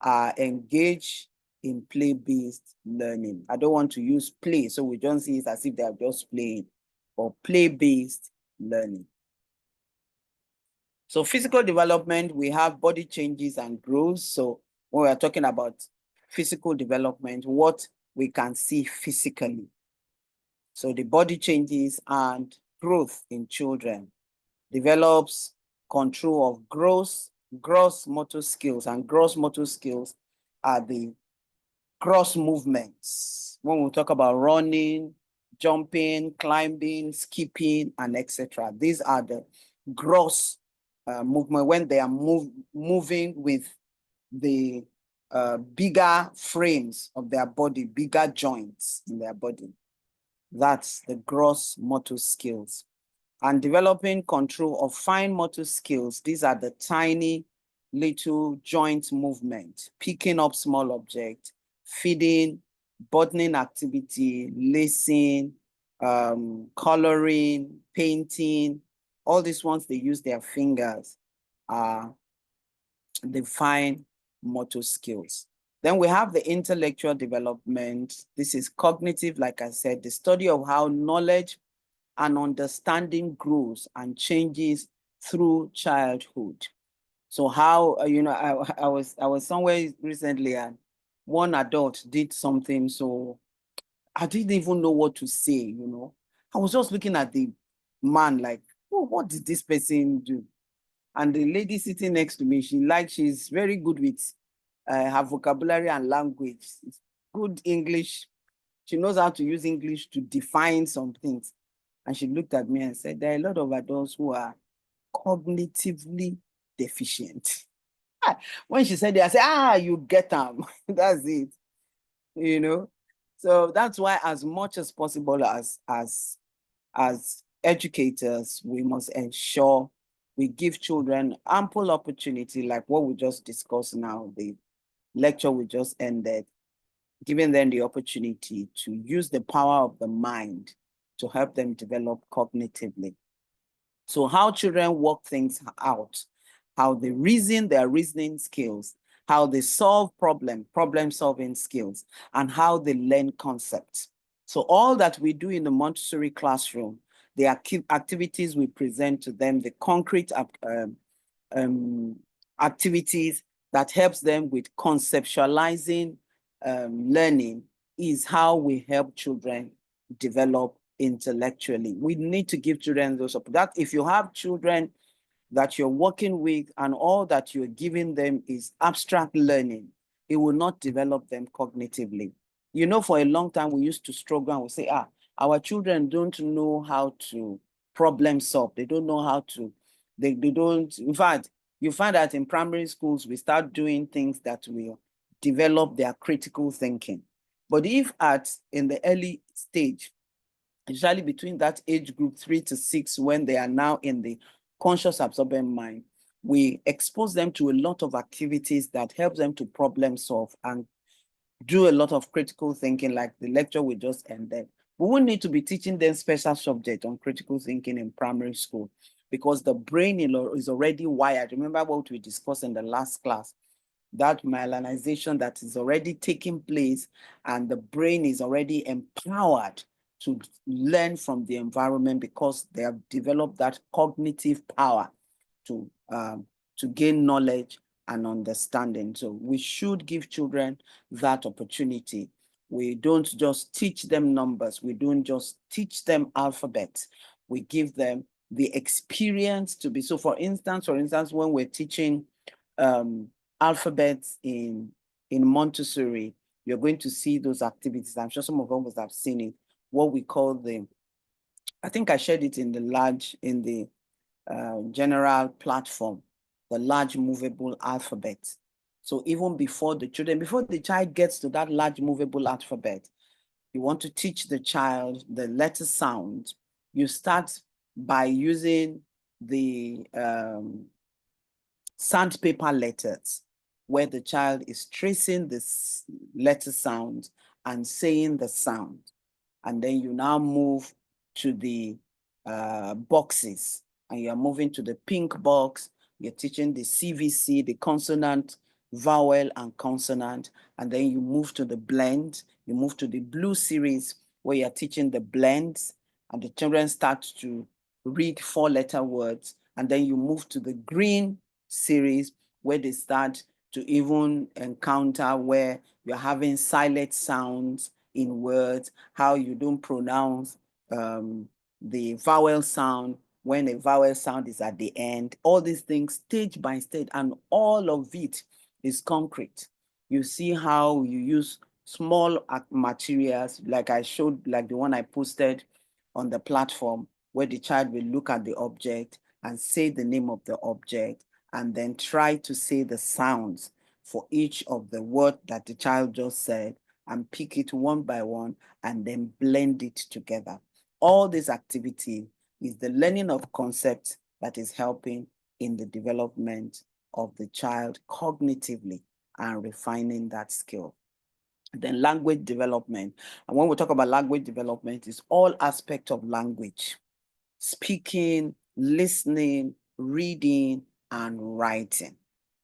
are engaged in play-based learning. I don't want to use play, so we don't see it as if they are just playing, or play-based learning. So physical development, we have body changes and growth. So when we are talking about physical development, what we can see physically. So the body changes and growth in children develops control of gross motor skills, and gross motor skills are the gross movements. When we talk about running, jumping, climbing, skipping, and etc. These are the gross movement when they are moving with the bigger frames of their body, bigger joints in their body. That's the gross motor skills. And developing control of fine motor skills. These are the tiny little joint movement, picking up small objects, feeding, buttoning activity, lacing, coloring, painting. All these ones, they use their fingers, are the fine motor skills. Then we have the intellectual development. This is cognitive, like I said, the study of how knowledge and understanding grows and changes through childhood. So how, I was somewhere recently and one adult did something so I didn't even know what to say, you know. I was just looking at the man like, oh, what did this person do? And the lady sitting next to me, she's very good with her vocabulary and language. It's good English. She knows how to use English to define some things. And she looked at me and said, there are a lot of adults who are cognitively deficient. When she said that, I said, you get them. That's it, you know. So that's why, as much as possible, as educators, we must ensure we give children ample opportunity, like what we just discussed now, the lecture we just ended, giving them the opportunity to use the power of the mind to help them develop cognitively. So how children work things out, how they reason their reasoning skills, how they solve problem solving skills, and how they learn concepts. So all that we do in the Montessori classroom, the activities we present to them, the concrete activities that helps them with conceptualizing learning, is how we help children develop intellectually. We need to give children those support. That if you have children that you're working with and all that you're giving them is abstract learning, it will not develop them cognitively. You know, for a long time, we used to struggle and we say, our children don't know how to problem solve. They don't know how to, they don't, in fact, you find that in primary schools, we start doing things that will develop their critical thinking. But if in the early stage, especially between that age group 3 to 6, when they are now in the conscious absorbent mind, we expose them to a lot of activities that help them to problem solve and do a lot of critical thinking, like the lecture we just ended. We won't need to be teaching them special subject on critical thinking in primary school, because the brain is already wired. Remember what we discussed in the last class, that myelinization that is already taking place, and the brain is already empowered to learn from the environment because they have developed that cognitive power to gain knowledge and understanding. So we should give children that opportunity. We don't just teach them numbers. We don't just teach them alphabet. We give them the experience to be. So for instance, when we're teaching alphabets in Montessori, you're going to see those activities. I'm sure some of us have seen it. What we call I think I shared it in the general platform, the large movable alphabet. So even before the child gets to that large movable alphabet, you want to teach the child the letter sound. You start by using the sandpaper letters, where the child is tracing this letter sound and saying the sound. And then you now move to the boxes, and you're moving to the pink box. You're teaching the CVC, the consonant, vowel, and consonant. And then you move to the blend. You move to the blue series, where you're teaching the blends, and the children start to read 4-letter words. And then you move to the green series, where they start to even encounter where you're having silent sounds in words, how you don't pronounce the vowel sound when a vowel sound is at the end. All these things stage by stage, and all of it is concrete. You see how you use small materials, like I showed, like the one I posted on the platform, where the child will look at the object and say the name of the object, and then try to say the sounds for each of the word that the child just said, and pick it one by one and then blend it together. All this activity is the learning of concepts that is helping in the development of the child cognitively and refining that skill. Then language development. And when we talk about language development, it's all aspects of language: speaking, listening, reading, and writing.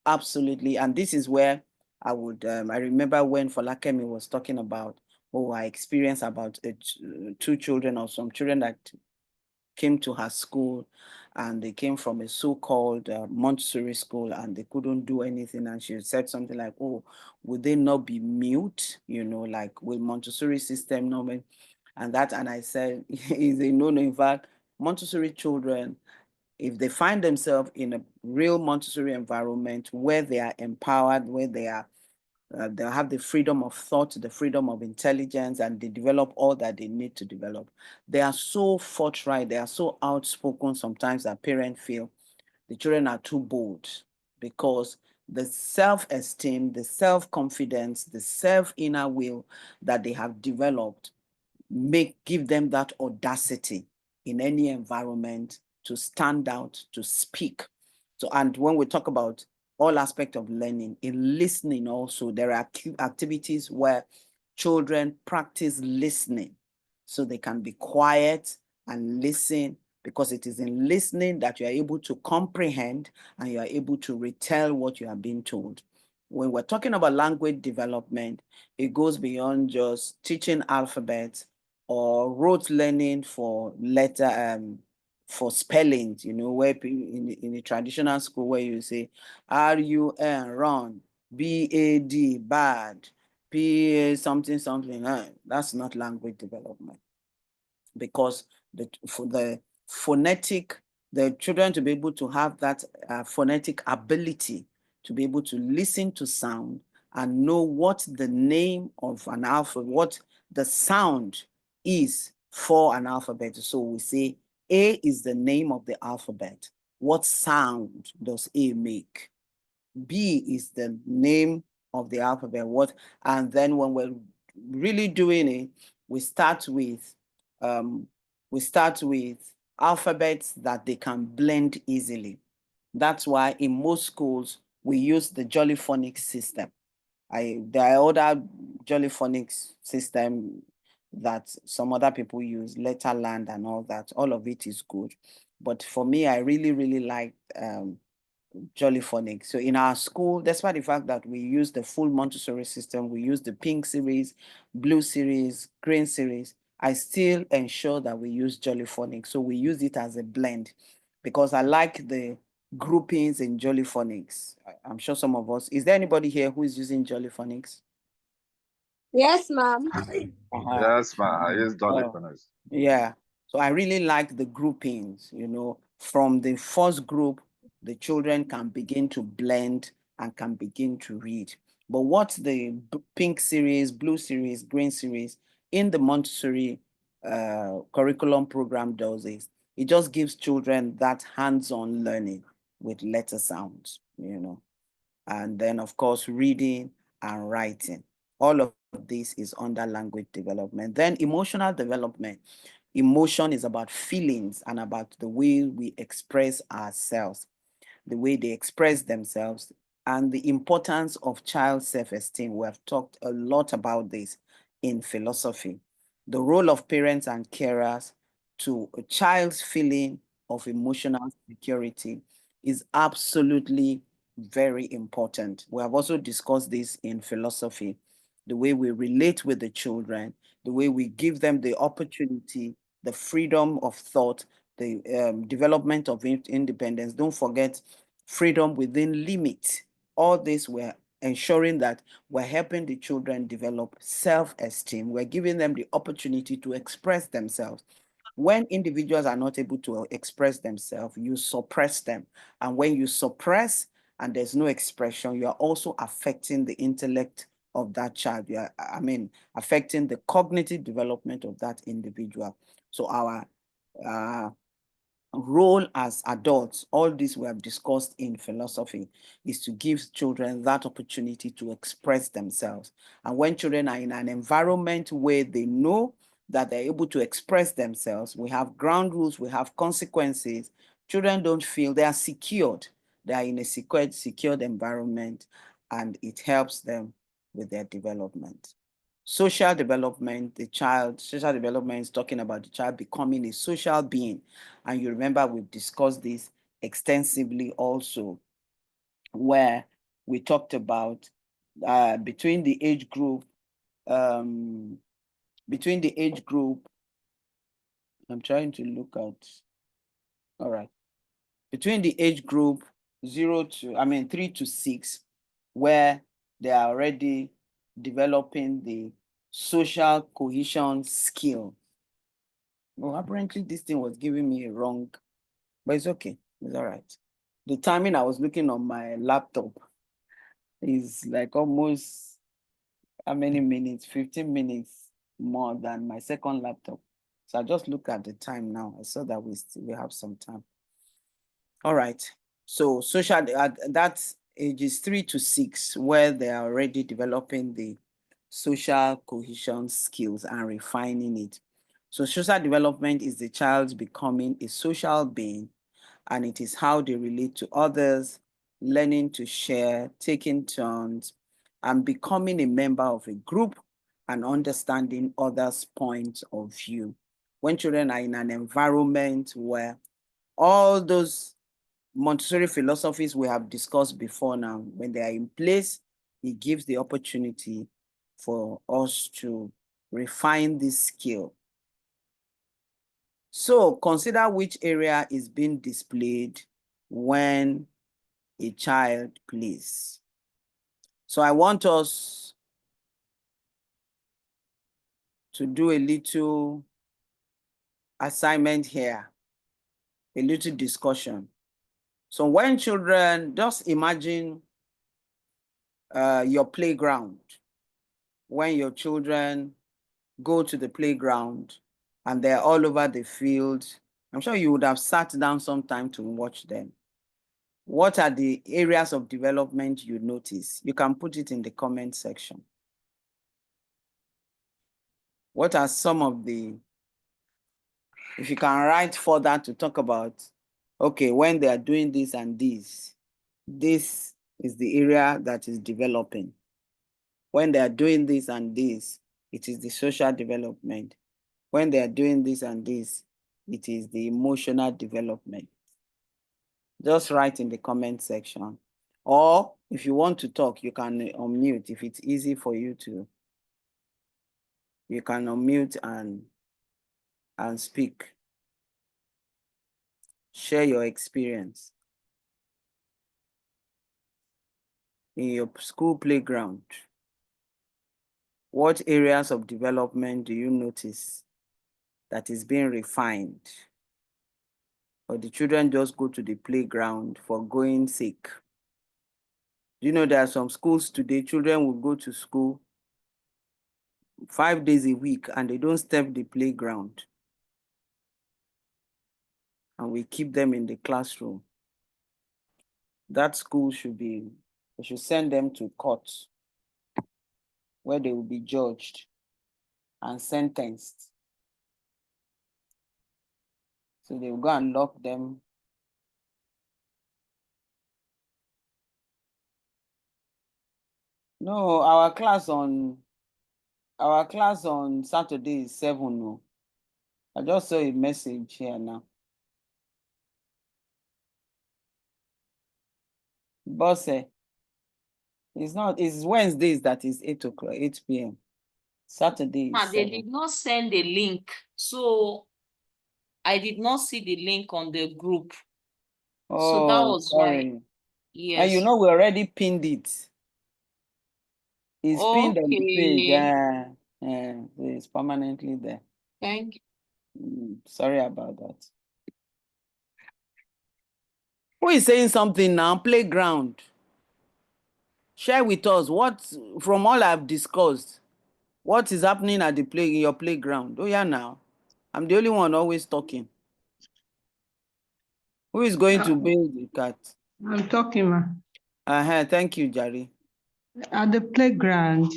Absolutely. And this is where I remember when Folakemi was talking about, I experienced about 2 children or some children that came to her school, and they came from a so-called Montessori school, and they couldn't do anything. And she said something like, "Oh, would they not be mute? You know, like with Montessori system, no." And I said, is a no-no. In fact, Montessori children, if they find themselves in a real Montessori environment where they are empowered, where they have the freedom of thought, the freedom of intelligence, and they develop all that they need to develop. They are so forthright, they are so outspoken sometimes that parents feel the children are too bold, because the self-esteem, the self-confidence, the self-inner will that they have developed give them that audacity in any environment to stand out, to speak. So, and when we talk about all aspects of learning, in listening also, there are activities where children practice listening so they can be quiet and listen, because it is in listening that you are able to comprehend and you are able to retell what you are being told. When we're talking about language development, it goes beyond just teaching alphabets or rote learning for for spellings, you know, where in the traditional school where you say RUN, run, BAD, bad, PA something something. That's not language development, because for the phonetic, the children to be able to have that phonetic ability to be able to listen to sound and know what the name of an alphabet, what the sound is for an alphabet. So we say A is the name of the alphabet. What sound does A make? B is the name of the alphabet. And then when we're really doing it, we start with um, alphabets that they can blend easily. That's why in most schools we use the Jolly Phonics system. There are other Jolly Phonics system that some other people use, Letterland and all that. All of it is good, but for me, I really like Jolly Phonics. So in our school, despite the fact that we use the full Montessori system, we use the pink series, blue series, green series, I still ensure that we use Jolly Phonics. So we use it as a blend, because I like the groupings in Jolly Phonics. I'm sure some of us, is there anybody here who is using Jolly Phonics? Yes, ma'am. Yes, man. I use Jolly Oh, Phonics. yeah. So I really like the groupings, you know, from the first group, the children can begin to blend and can begin to read. But what the pink series, blue series, green series in the Montessori curriculum program does is it just gives children that hands-on learning with letter sounds, you know, and then of course reading and writing. All of this is under language development. Then emotional development. Emotion is about feelings and about the way we express ourselves, the way they express themselves, and the importance of child self-esteem. We have talked a lot about this in philosophy. The role of parents and carers to a child's feeling of emotional security is absolutely very important. We have also discussed this in philosophy, the way we relate with the children, the way we give them the opportunity, the freedom of thought, the development of independence. Don't forget freedom within limit. All this we're ensuring that we're helping the children develop self-esteem. We're giving them the opportunity to express themselves. When individuals are not able to express themselves, you suppress them. And when you suppress and there's no expression, you are also affecting the intellect of that child. You are, affecting the cognitive development of that individual. So our role as adults, all this we have discussed in philosophy, is to give children that opportunity to express themselves. And when children are in an environment where they know that they're able to express themselves, we have ground rules, we have consequences. Children don't feel they are secured. They are in a secured environment, and it helps them with their development. Social development, social development is talking about the child becoming a social being. And you remember we've discussed this extensively also, where we talked about between the age group, I'm trying to look at All right. Between the age group 3 to 6, where they are already developing the social cohesion skill. Well, apparently this thing was giving me a wrong, but it's okay. It's all right. The timing I was looking on my laptop is like almost how many minutes? 15 minutes more than my second laptop. So I just look at the time now. I saw that we have some time. All right. So social, that's ages 3 to 6, where they are already developing the social cohesion skills and refining it. So social development is the child becoming a social being, and it is how they relate to others, learning to share, taking turns, and becoming a member of a group and understanding others' points of view. When children are in an environment where all those Montessori philosophies we have discussed before now, when they are in place, it gives the opportunity for us to refine this skill. So consider which area is being displayed when a child plays. So I want us to do a little assignment here, a little discussion. So when children, just imagine your playground, when your children go to the playground and they're all over the field. I'm sure you would have sat down sometime to watch them. What are the areas of development you notice? You can put it in the comment section. What are some of the, if you can write further to talk about, okay, when they are doing this and this is the area that is developing. When they are doing this and this, it is the social development. When they are doing this and this, it is the emotional development. Just write in the comment section. Or if you want to talk, you can unmute. If it's easy for you to, you can unmute and speak. Share your experience in your school playground. What areas of development do you notice that is being refined? Or the children just go to the playground for going sake? You know, there are some schools today, children will go to school 5 days a week and they don't step the playground. And we keep them in the classroom. That school should be, we should send them to court where they will be judged and sentenced. So they will go and lock them. No, our class on Saturday is 7. No. I just saw a message here now. Boss, it's Wednesdays that is 8 o'clock, 8 p.m. Saturday is They 7. did not send a link, so I did not see the link on the group. So that was sorry. why. Yes. And you know, we already pinned it. It's pinned on the page. It's permanently there. Thank you. Sorry about that. Who is saying something now? Playground. Share with us what, from all I've discussed, what is happening at in your playground. Oh yeah, now. I'm the only one always talking. Who is going to bathe the cat? I'm talking, ma. Thank you, Jerry. At the playground,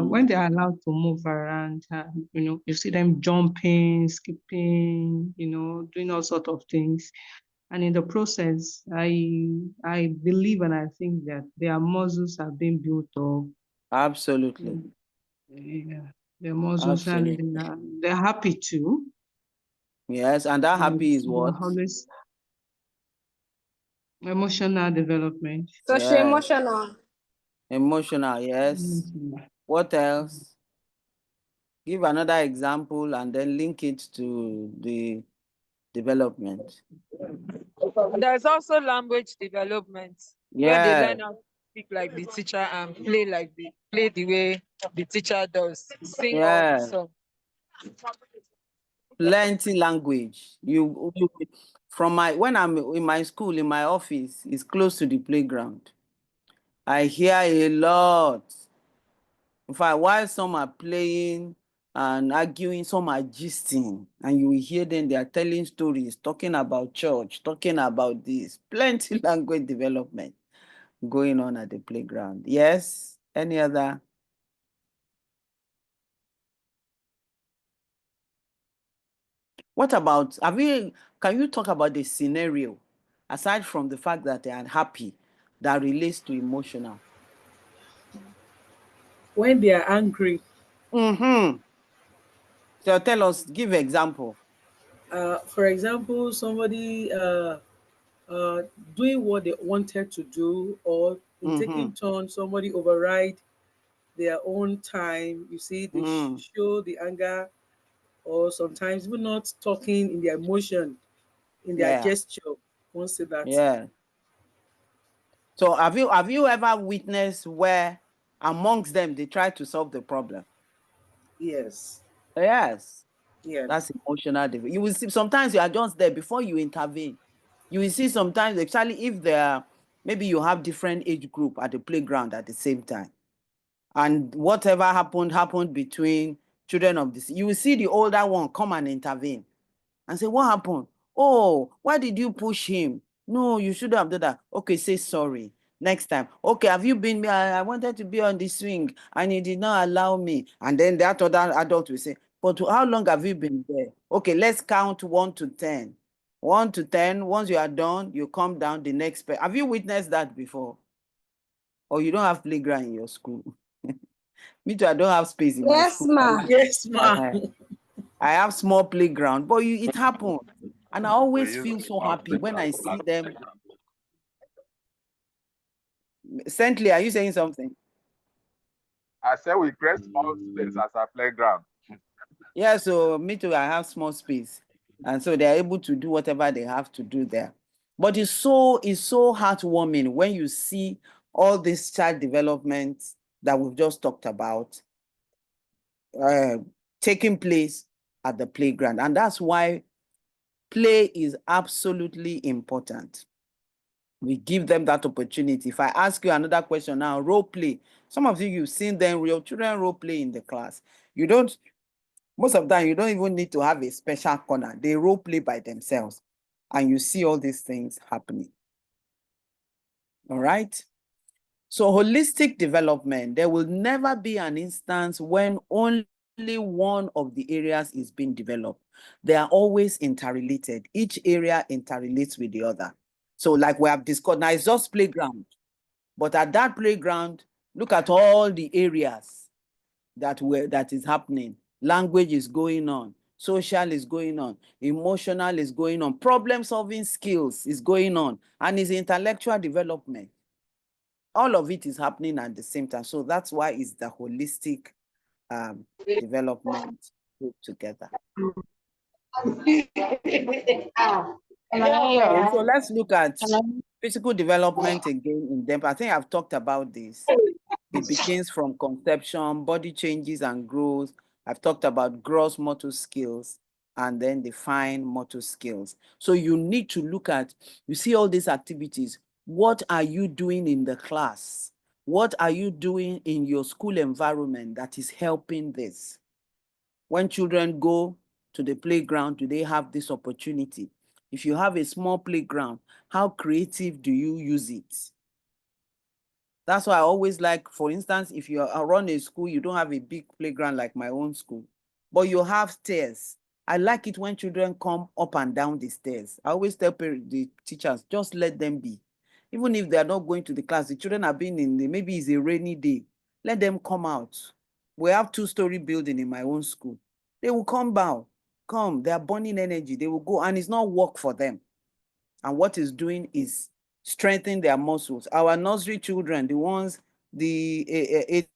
when they are allowed to move around, you see them jumping, skipping, doing all sorts of things. And in the process, I believe and I think that their muscles are being built up. Absolutely. Yeah, their muscles, and they're happy too. Yes, and that happy is what? Always emotional development. Social emotional. Emotional, yes. What else? Give another example and then link it to the development? There's also language development where they Yeah, learn how to speak like the teacher and play the way the teacher does, sing all the yeah. song. Plenty language. You from my when I'm in my school, in my office, is close to the playground. I hear a lot. In fact, while some are playing and arguing, some are gisting, and you will hear them, they are telling stories, talking about church, talking about this. Plenty language development going on at the playground. Yes? Any other? What about, can you talk about the scenario, aside from the fact that they are happy, that relates to emotional? When they are angry, Mm-hmm. So tell us, give example. for example, somebody uh, doing what they wanted to do, or in Mm-hmm. taking turns, somebody override their own time. You see, they Mm. show the anger, or sometimes even not talking in their emotion, in their Yeah. gesture. Won't say that. Yeah. So have you ever witnessed where amongst them they try to solve the problem? Yes. Yes. Yeah. That's emotional development. You will see sometimes you are just there before you intervene. You will see sometimes, especially if maybe you have different age group at the playground at the same time. And whatever happened between children of this. You will see the older one come and intervene and say, what happened? Oh, why did you push him? No, you should have done that. Okay, say sorry. Next time. Okay, have you been? I wanted to be on the swing and he did not allow me. And then that other adult will say, but how long have you been there? Okay, let's count 1 to 10. 1 to 10. Once you are done, you come down the next page. Have you witnessed that before? Or you don't have playground in your school? Me too, I don't have space in my Yes, school. ma. Yes, ma'am. Uh, I have small playground, but it happened. And I We always use feel a so small happy when I playground see as a them. playground. Cently, are you saying something? I said we create small space as a playground. Yeah, so me too, I have small space. And so they're able to do whatever they have to do there. But it's so heartwarming when you see all this child development that we've just talked about uh, taking place at the playground. And that's why play is absolutely important. We give them that opportunity. If I ask you another question now, role play. Some of you've seen them, real children role play in the class. You don't, most of the time, you don't even need to have a special corner. They role play by themselves. And you see all these things happening. All right? So holistic development, there will never be an instance when only one of the areas is being developed. They are always interrelated. Each area interrelates with the other. So like we have discussed, now it's just playground. But at that playground, look at all the areas that is happening. Language is going on, social is going on, emotional is going on, problem-solving skills is going on, and is intellectual development. All of it is happening at the same time. So that's why it's the holistic development put together. Okay, so let's look at physical development again in depth. I think I've talked about this. It begins from conception, body changes and growth. I've talked about gross motor skills and then the fine motor skills. So you need to look at, you see all these activities. What are you doing in the class? What are you doing in your school environment that is helping this? When children go to the playground, do they have this opportunity? If you have a small playground, how creative do you use it? That's why I always like, for instance, if you run a school, you don't have a big playground like my own school, but you have stairs. I like it when children come up and down the stairs. I always tell the teachers, just let them be. Even if they are not going to the class, the children are being maybe it's a rainy day, let them come out. We have two-story building in my own school. They will come, they are burning energy, they will go, and it's not work for them. And what it's doing is strengthening their muscles. Our nursery children, the ones, the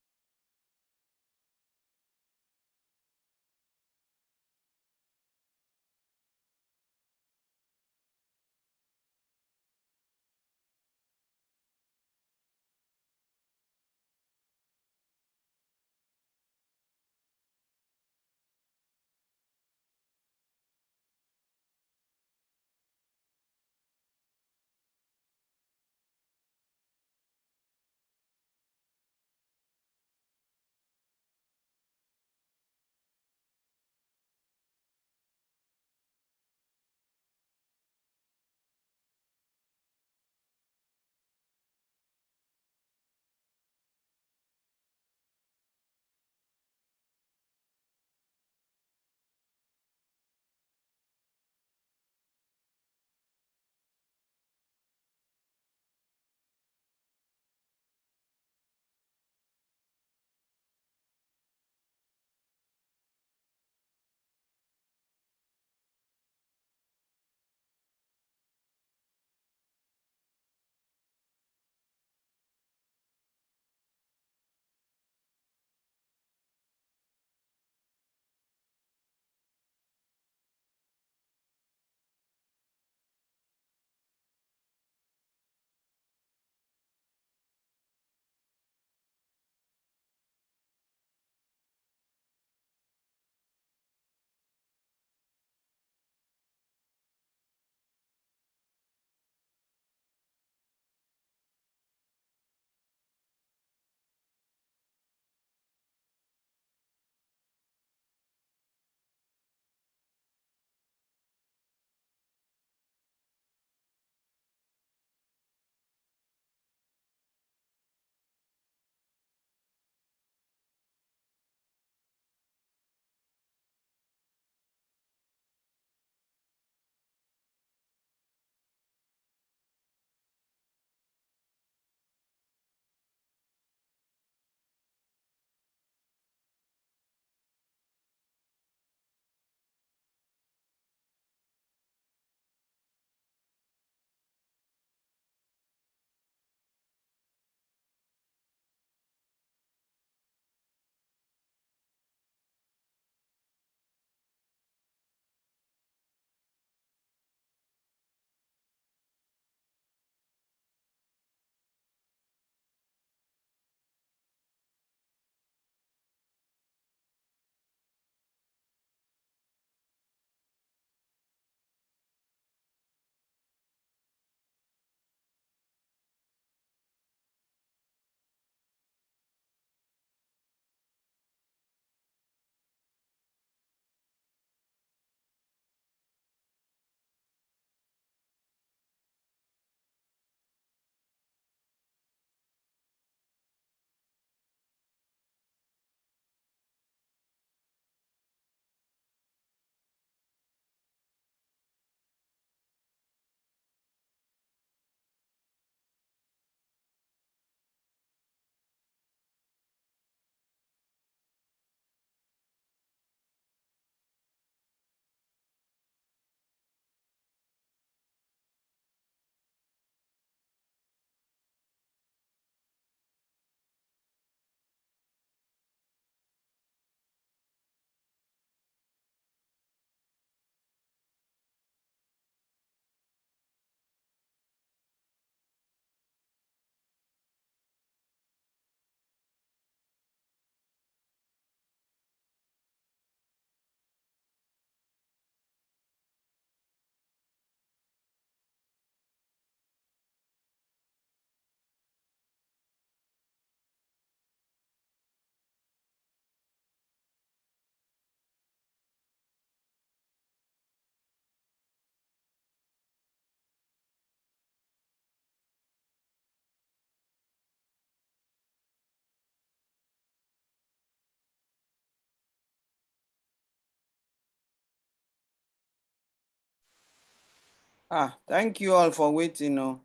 Thank you all for waiting.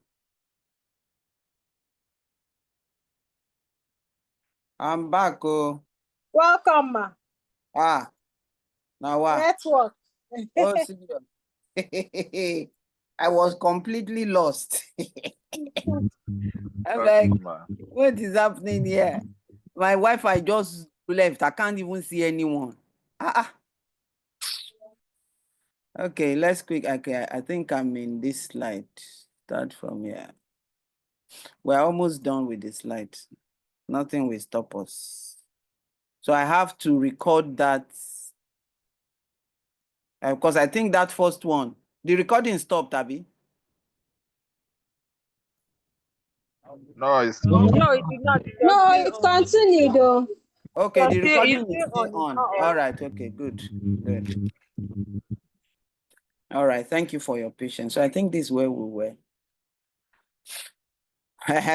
I'm back. Welcome, ma. Now what? Network. Oh, serious. I was completely lost. I'm like, what is happening here? My Wi-Fi just left. I can't even see anyone. Okay, let's quick. Okay, I think I'm in this slide. Start from here. We're almost done with the slides. Nothing will stop us. So I have to record that because I think that first one, the recording stopped, Abby. No, it's No, it did not. No, it continued though. Okay, the It's recording is still still on. on. All right, okay, good. Good. All right, thank you for your patience. So I think this is where we were.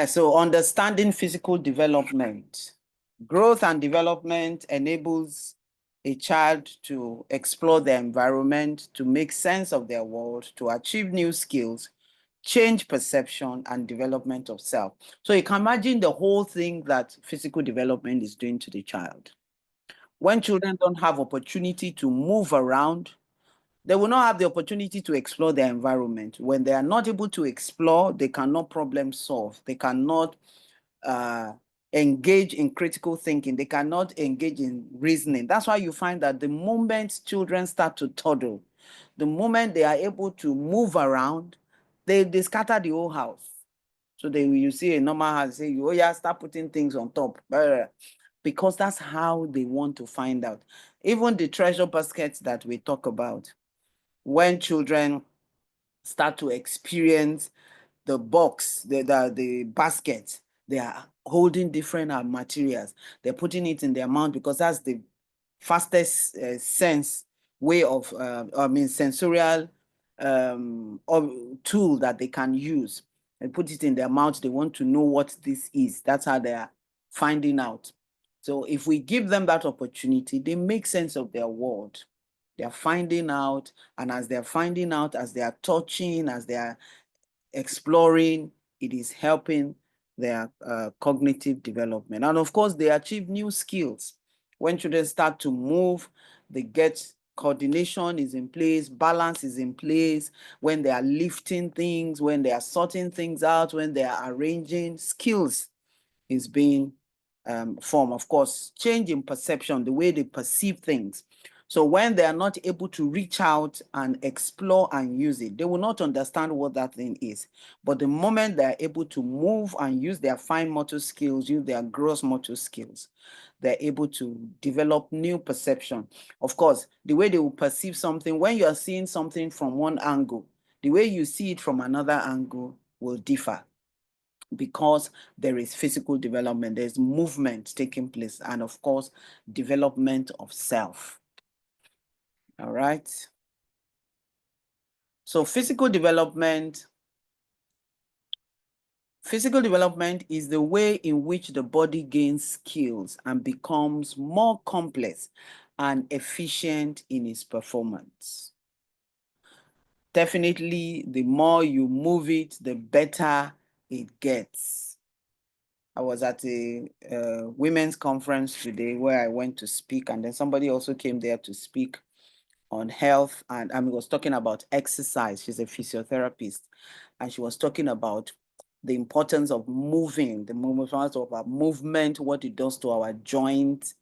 So understanding physical development. Growth and development enables a child to explore their environment, to make sense of their world, to achieve new skills, change perception, and development of self. So you can imagine the whole thing that physical development is doing to the child. When children don't have opportunity to move around, they will not have the opportunity to explore their environment. When they are not able to explore, they cannot problem solve. They cannot engage in critical thinking. They cannot engage in reasoning. That's why you find that the moment children start to toddle, the moment they are able to move around, they scatter the whole house. So you see a normal house, say, oh yeah, start putting things on top. Because that's how they want to find out. Even the treasure baskets that we talk about, when children start to experience the box, the basket, they are holding different materials. They're putting it in their mouth because that's the fastest sense way of, sensorial tool that they can use. And put it in their mouth. They want to know what this is. That's how they are finding out. So if we give them that opportunity, they make sense of their world. They're finding out, and as they're finding out, as they are touching, as they are exploring, it is helping their cognitive development. And of course, they achieve new skills. When children start to move, they get coordination is in place, balance is in place. When they are lifting things, when they are sorting things out, when they are arranging, skills is being formed. Of course, change in perception, the way they perceive things. So when they are not able to reach out and explore and use it, they will not understand what that thing is. But the moment they are able to move and use their fine motor skills, use their gross motor skills, they're able to develop new perception. Of course, the way they will perceive something, when you are seeing something from one angle, the way you see it from another angle will differ, because there is physical development, there's movement taking place, and of course, development of self. All right. So physical development is the way in which the body gains skills and becomes more complex and efficient in its performance. Definitely, the more you move it, the better it gets. I was at a women's conference today where I went to speak, and then somebody also came there to speak on health, and I was talking about exercise. She's a physiotherapist, and she was talking about the importance of moving, the movement of our movement, what it does to our joints,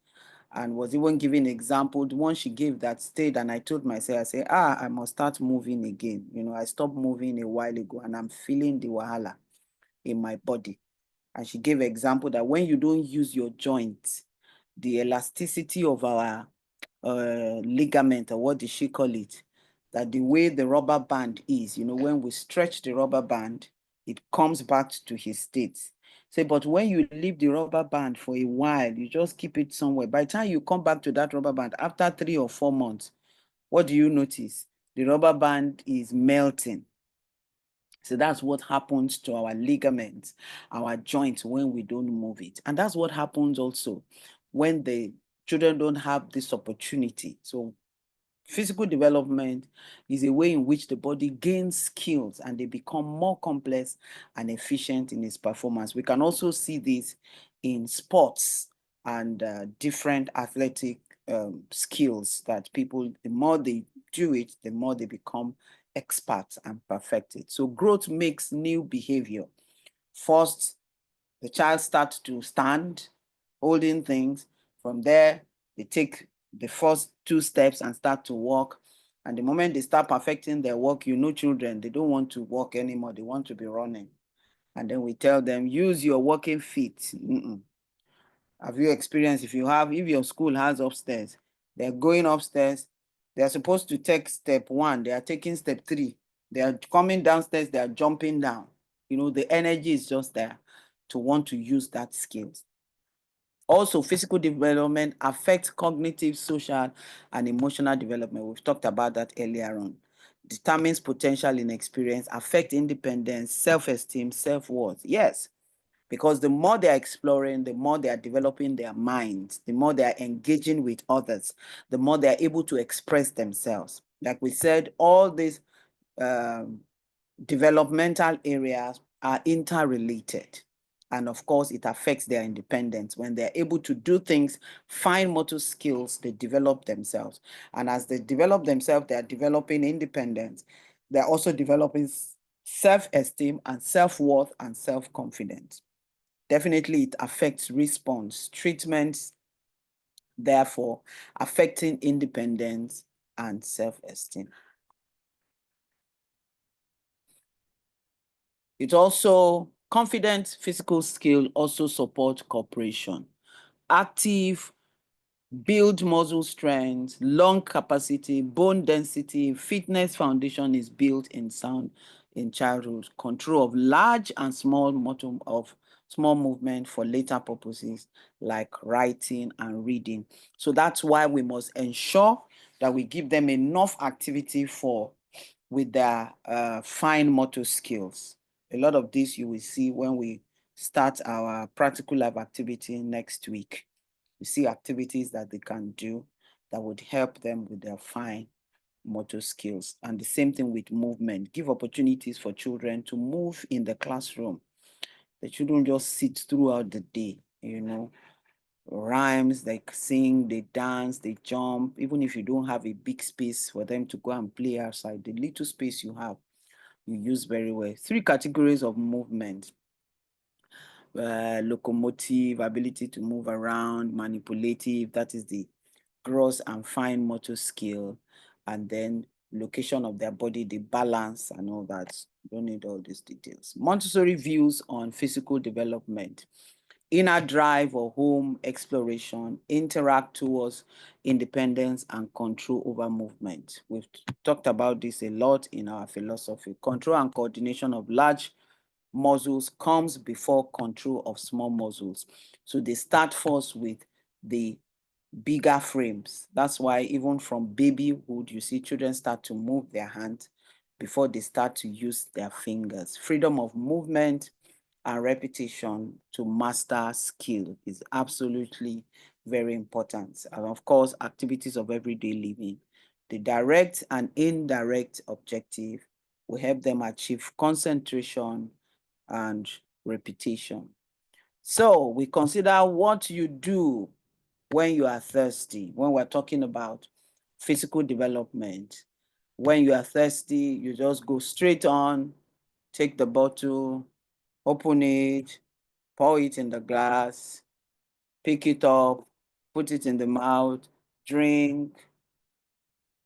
and was even giving example. The one she gave that stayed, and I told myself, I said, I must start moving again. I stopped moving a while ago, and I'm feeling the wahala in my body. And she gave example that when you don't use your joints, the elasticity of our ligament, or what did she call it, that the way the rubber band is, when we stretch the rubber band, it comes back to his state. Say, but when you leave the rubber band for a while, you just keep it somewhere. By the time you come back to that rubber band, after 3 or 4 months, what do you notice? The rubber band is melting. So that's what happens to our ligaments, our joints, when we don't move it. And that's what happens also when the children don't have this opportunity. So Physical development is a way in which the body gains skills and they become more complex and efficient in its performance. We can also see this in sports and different athletic skills that people, the more they do it, the more they become experts and perfected. So growth makes new behavior. First, the child starts to stand, holding things. From there, they take the first 2 steps and start to walk. And the moment they start perfecting their walk, you know, children, they don't want to walk anymore. They want to be running. And then we tell them, use your walking feet. Have you experienced, if your school has upstairs, they're going upstairs, they're supposed to take step 1, they are taking step 3. They are coming downstairs, they are jumping down. You know, the energy is just there to want to use that skills. Also, physical development affects cognitive, social, and emotional development. We've talked about that earlier on. Determines potential in experience, affect independence, self-esteem, self-worth. Yes, because the more they are exploring, the more they are developing their minds, the more they are engaging with others, the more they are able to express themselves. Like we said, all these developmental areas are interrelated. And of course, it affects their independence. When they're able to do things, fine motor skills, they develop themselves. And as they develop themselves, they're developing independence. They're also developing self-esteem and self-worth and self-confidence. Definitely, it affects response, treatments, therefore, affecting independence and self-esteem. It also, confident physical skill also support cooperation. Active, build muscle strength, lung capacity, bone density, fitness foundation is built in childhood. Control of large and small small movement for later purposes like writing and reading. So that's why we must ensure that we give them enough activity with their fine motor skills. A lot of this you will see when we start our practical lab activity next week. You see activities that they can do that would help them with their fine motor skills. And the same thing with movement. Give opportunities for children to move in the classroom. The children just sit throughout the day, you know, rhymes, they sing, they dance, they jump. Even if you don't have a big space for them to go and play outside, the little space you have, you use very well. 3 categories of movement. Locomotive, ability to move around, manipulative, that is the gross and fine motor skill, and then location of their body, the balance and all that. Don't need all these details. Montessori views on physical development. Inner drive or home exploration, interact towards independence and control over movement. We've talked about this a lot in our philosophy. Control and coordination of large muscles comes before control of small muscles. So they start first with the bigger frames. That's why even from babyhood, you see children start to move their hands before they start to use their fingers. Freedom of movement and repetition to master skill is absolutely very important. And of course, activities of everyday living. The direct and indirect objective will help them achieve concentration and repetition. So we consider what you do when you are thirsty, when we're talking about physical development. When you are thirsty, you just go straight on, take the bottle, open it, pour it in the glass, pick it up, put it in the mouth, drink.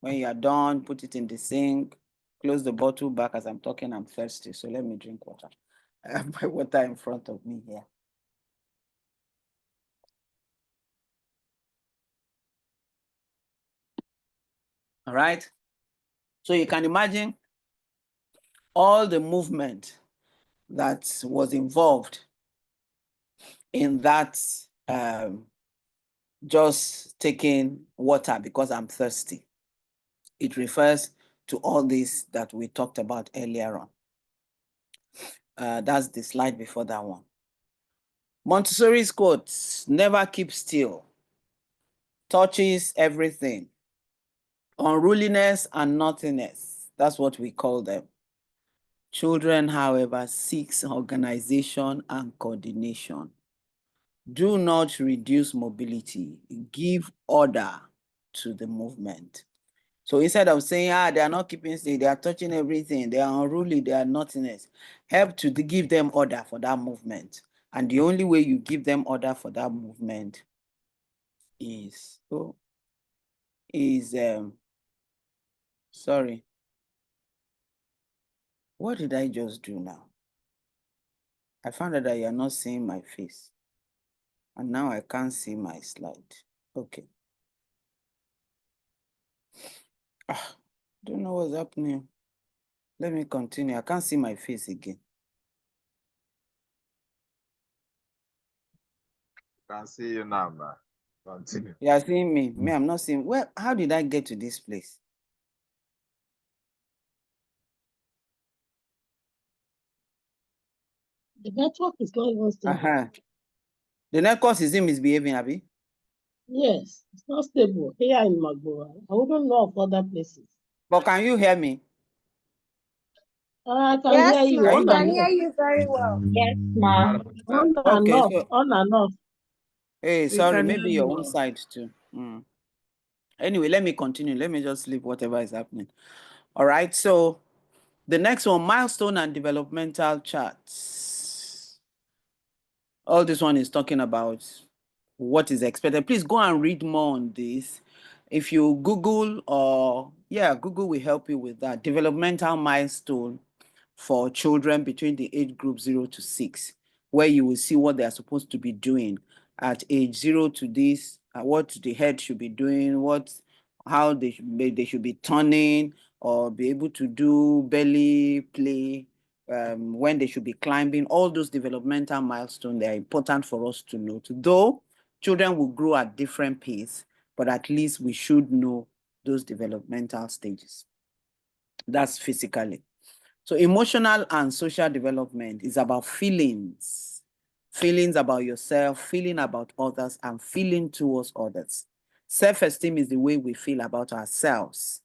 When you are done, put it in the sink, close the bottle back. As I'm talking, I'm thirsty, so let me drink water. I have my water in front of me here. All right. So you can imagine all the movement that was involved in that just taking water because I'm thirsty. It refers to all this that we talked about earlier on. That's the slide before that one. Montessori's quotes, never keep still, touches everything, Unruliness and naughtiness, that's what we call them. Children, however, seeks organization and coordination. Do not reduce mobility, give order to the movement. So instead of saying, they are not keeping still, they are touching everything, they are unruly, they are naughtiness, help to give them order for that movement. And the only way you give them order for that movement is, sorry. What did I just do now? I found out that you are not seeing my face. And now I can't see my slide. Okay. Don't know what's happening. Let me continue. I can't see my face again. Can see you now, man. Continue. You are seeing me. Me, I'm not seeing. Well, how did I get to this place? The network is not even stable. The network system is misbehaving, Abby. Yes, it's not stable here in Magbora. I wouldn't know of other places. But can you hear me? I can Yes, hear you ma, we on can and hear off. you very well. Yes, ma. On and Okay, off, so on and off. hey, We sorry, can maybe hear your you own well. side too. Anyway, let me continue. Let me just leave whatever is happening. All right, so the next one, milestone and developmental charts. All this one is talking about what is expected. Please go and read more on this. If you Google Google will help you with that. Developmental milestone for children between the age group 0 to 6, where you will see what they are supposed to be doing at age 0 to this, what the head should be doing, how they should be turning or be able to do belly play, when they should be climbing. All those developmental milestones, they are important for us to note. Though children will grow at different pace, but at least we should know those developmental stages. That's physically. So emotional and social development is about feelings about yourself, feeling about others, and feeling towards others. Self-esteem is the way we feel about ourselves,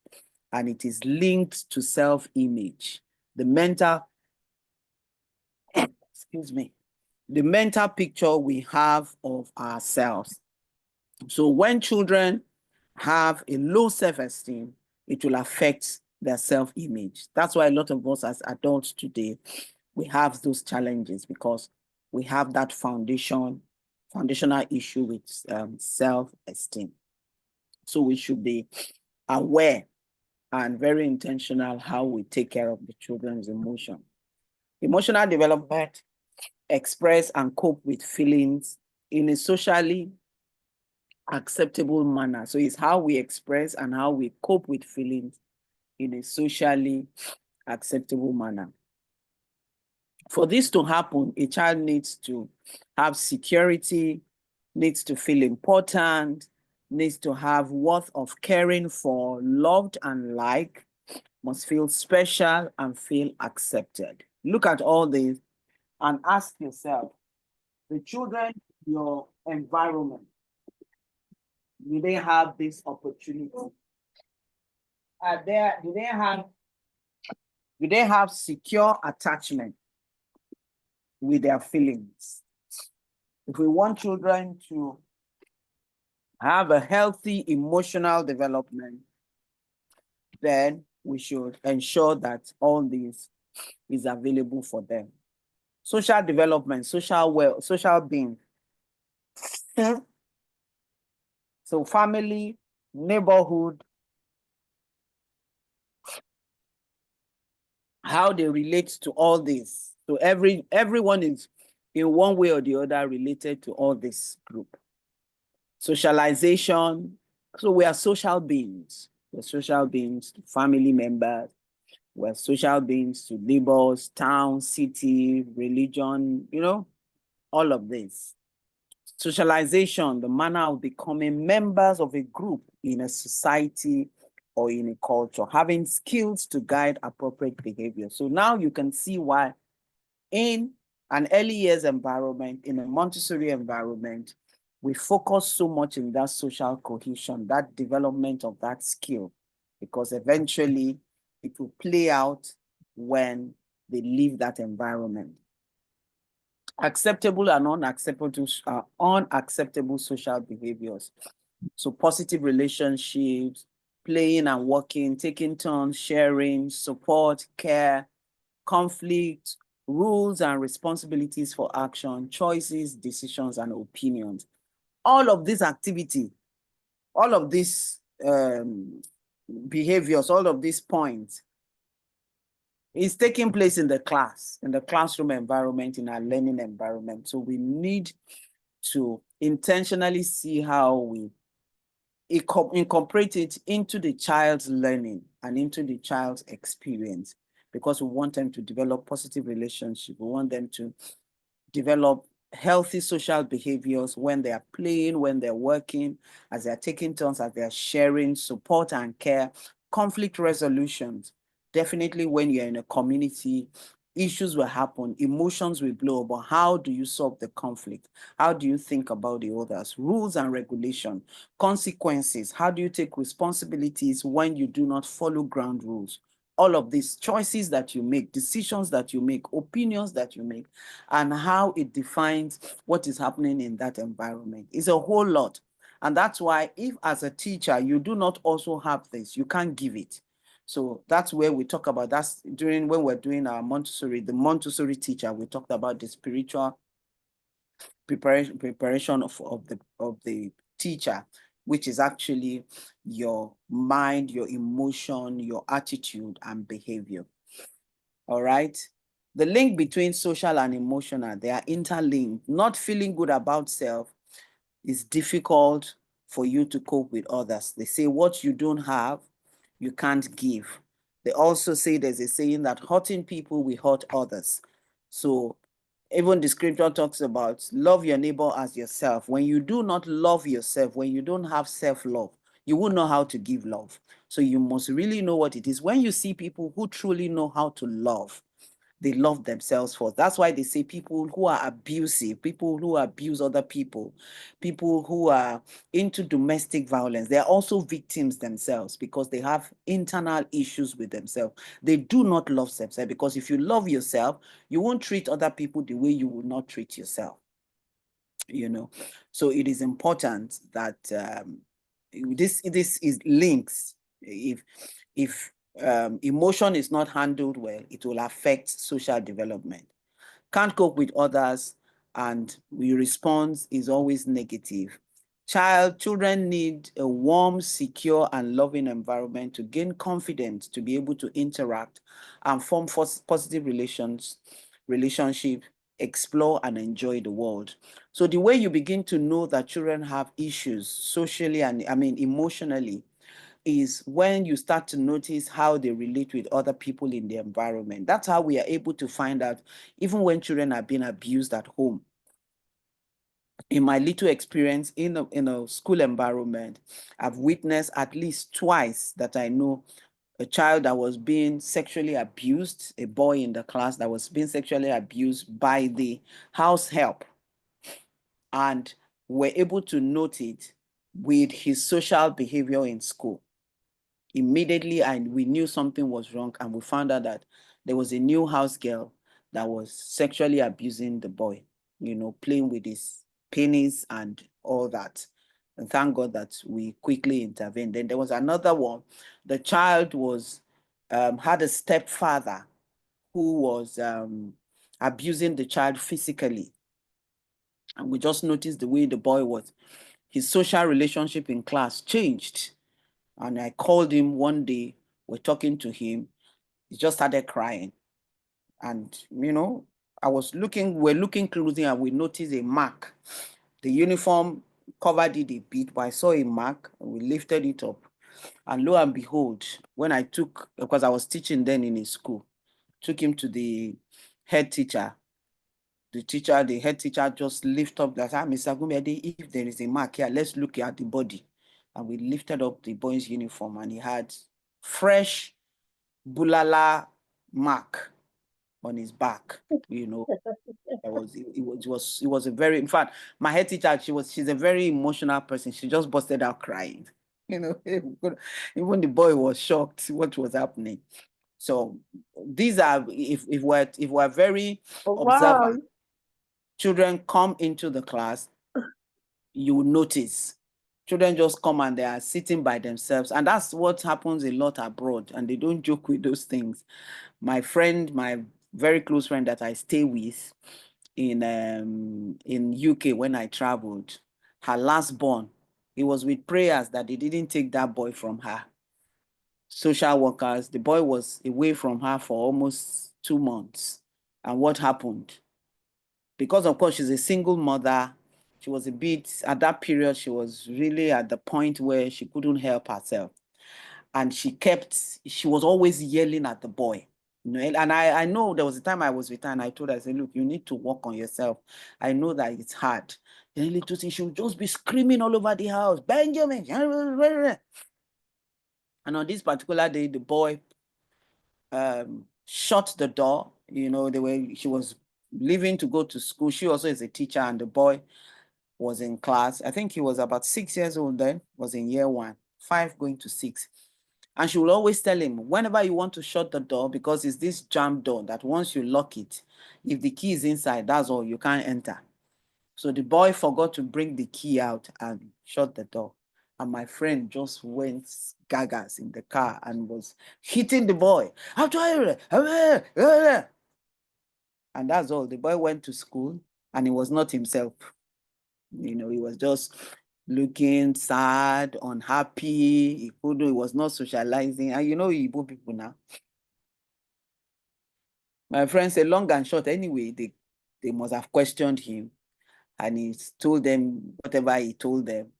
and it is linked to self-image. The mental picture we have of ourselves. So when children have a low self-esteem, it will affect their self-image. That's why a lot of us as adults today, we have those challenges because we have that foundational issue with self-esteem. So we should be aware and very intentional how we take care of the children's emotion. Emotional development, express and cope with feelings in a socially acceptable manner. So it's how we express and how we cope with feelings in a socially acceptable manner. For this to happen, a child needs to have security, needs to feel important, needs to have worth of caring for, loved and liked, must feel special and feel accepted. Look at all this and ask yourself, the children in your environment, do they have this opportunity? Do they have secure attachment with their feelings? If we want children to have a healthy emotional development, then we should ensure that all this is available for them. Social development, social being. So family, neighborhood, how they relate to all this. So everyone is in one way or the other related to all this group. Socialization. So we are social beings. We're social beings to family members. We're social beings to neighbors, town, city, religion, all of this. Socialization, the manner of becoming members of a group in a society or in a culture, having skills to guide appropriate behavior. So now you can see why in an early years environment, in a Montessori environment, we focus so much in that social cohesion, that development of that skill because eventually it will play out when they leave that environment. Acceptable and unacceptable social behaviors. So positive relationships, playing and working, taking turns, sharing, support, care, conflict, rules and responsibilities for action, choices, decisions, and opinions. All of this activity, all of these behaviors, all of these points is taking place in the classroom environment, in our learning environment. So we need to intentionally see how we incorporate it into the child's learning and into the child's experience, because we want them to develop positive relationships. We want them to develop healthy social behaviors when they are playing, when they're working, as they're taking turns, as they're sharing, support and care, conflict resolutions. Definitely when you're in a community, issues will happen, emotions will blow, but how do you solve the conflict? How do you think about the others? Rules and regulation, consequences. How do you take responsibilities when you do not follow ground rules? All of these choices that you make, decisions that you make, opinions that you make, and how it defines what is happening in that environment. It's a whole lot. And that's why if as a teacher, you do not also have this, you can't give it. So that's where we talk about, that's when we're doing our Montessori, the Montessori teacher, we talked about the spiritual preparation of the teacher, which is actually your mind, your emotion, your attitude and behavior. All right. The link between social and emotional, they are interlinked. Not feeling good about self is difficult for you to cope with others. They say what you don't have, you can't give. They also say there's a saying that hurting people will hurt others. So even the scripture talks about love your neighbor as yourself. When you do not love yourself, when you don't have self-love, you won't know how to give love. So you must really know what it is. When you see people who truly know how to love, they love themselves first. That's why they say people who are abusive, people who abuse other people, people who are into domestic violence, they're also victims themselves because they have internal issues with themselves. They do not love themselves, because if you love yourself, you won't treat other people the way you will not treat yourself. So it is important that this is links. If emotion is not handled well, it will affect social development. Can't cope with others, and your response is always negative. Children need a warm, secure, and loving environment to gain confidence, to be able to interact and form positive relationship, explore and enjoy the world. So the way you begin to know that children have issues socially and emotionally is when you start to notice how they relate with other people in the environment. That's how we are able to find out, even when children are being abused at home. In my little experience in a school environment, I've witnessed at least twice that I know a child that was being sexually abused, a boy in the class that was being sexually abused by the house help. And we're able to note it with his social behavior in school. Immediately, we knew something was wrong, and we found out that there was a new house girl that was sexually abusing the boy, playing with his penis and all that. And thank God that we quickly intervened. Then there was another one. The child was had a stepfather who was abusing the child physically. And we just noticed the way the boy was. His social relationship in class changed. And I called him one day, we're talking to him, he just started crying. And, we're looking closely and we noticed a mark. The uniform covered it a bit, but I saw a mark and we lifted it up. And lo and behold, when I took, because I was teaching then in a school, took him to the head teacher. The head teacher just lifted up that, Mr. Gumede, if there is a mark here, let's look at the body. And we lifted up the boy's uniform and he had fresh bulala mark on his back. It was a very, in fact, my head teacher, she's a very emotional person. She just busted out crying. You know, even the boy was shocked what was happening. So these are, if we're very Wow. observant, children come into the class, you will notice. Children just come and they are sitting by themselves. And that's what happens a lot abroad. And they don't joke with those things. My friend, my very close friend that I stay with in UK when I traveled, her last born, it was with prayers that they didn't take that boy from her. Social workers, the boy was away from her for almost 2 months. And what happened? Because of course she's a single mother, she was a bit, at that period, she was really at the point where she couldn't help herself. And she was always yelling at the boy. You know, and I know there was a time I was with her and I told her, I said, look, you need to work on yourself. I know that it's hard. Then little thing, she would just be screaming all over the house, Benjamin. And on this particular day, the boy shut the door. You know, she was leaving to go to school. She also is a teacher, and the boy was in class. I think he was about 6 years old then, was in year 1, 5 going to 6. And she will always tell him, whenever you want to shut the door, because it's this jam door that once you lock it, if the key is inside, that's all, you can't enter. So the boy forgot to bring the key out and shut the door. And my friend just went gagas in the car and was hitting the boy. And that's all. The boy went to school and he was not himself. You know, he was just looking sad, unhappy. He was not socializing. And you know, Igbo people now. My friend said, long and short, anyway, they must have questioned him. And he told them whatever he told them.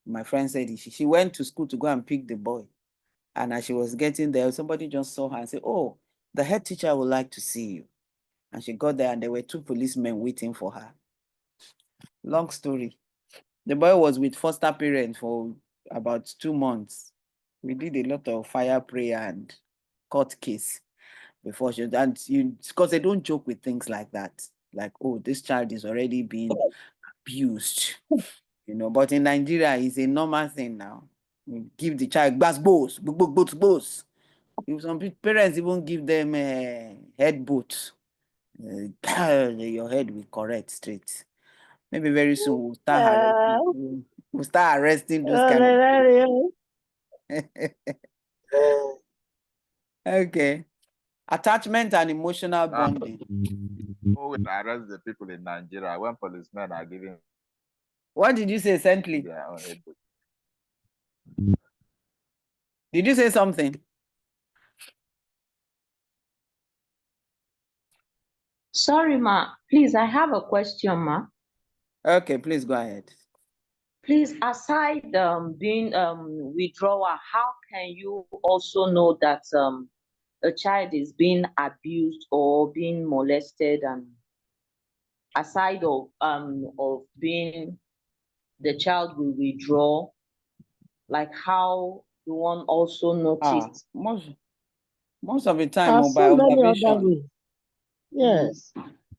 My friend said she went to school to go and pick the boy. And as she was getting there, somebody just saw her and said, oh, the head teacher would like to see you. And she got there and there were 2 policemen waiting for her. Long story. The boy was with foster parents for about 2 months. We did a lot of fire prayer and court case before she, and because they don't joke with things like that. Like, oh, this child is already being abused, you know. But in Nigeria, it's a normal thing now. You give the child boss. If some parents even give them head boot, your head will correct straight. Maybe very soon we'll start arresting those kind of Hilarious. Okay. Attachment and emotional bonding. Who will arrest the people in Nigeria when policemen are giving What did you say, Sentley? their own head? Did you say something? Sorry, ma. Please, I have a question, ma. Okay, please go ahead. Please, aside being withdrawal, how can you also know that a child is being abused or being molested, and aside of being the child will withdraw, like how you one also noticed? Most of the time, or by So many other observation. ways. Yes.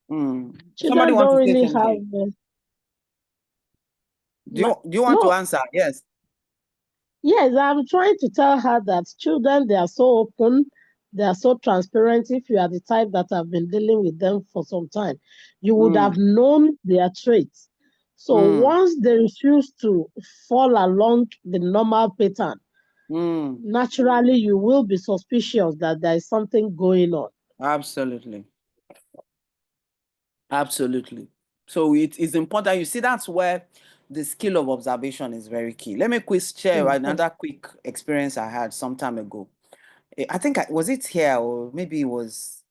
Somebody Children wants don't to say really have. something. Do you want to No, answer? Yes. yes, I'm trying to tell her that children, they are so open, they are so transparent. If you are the type that have been dealing with them for some time, you would have known their traits. So once they refuse to fall along the normal pattern, naturally you will be suspicious that there is something going on. Absolutely. Absolutely. So it is important. You see, that's where the skill of observation is very key. Let me share another quick experience I had some time ago. I think, was it here or maybe it was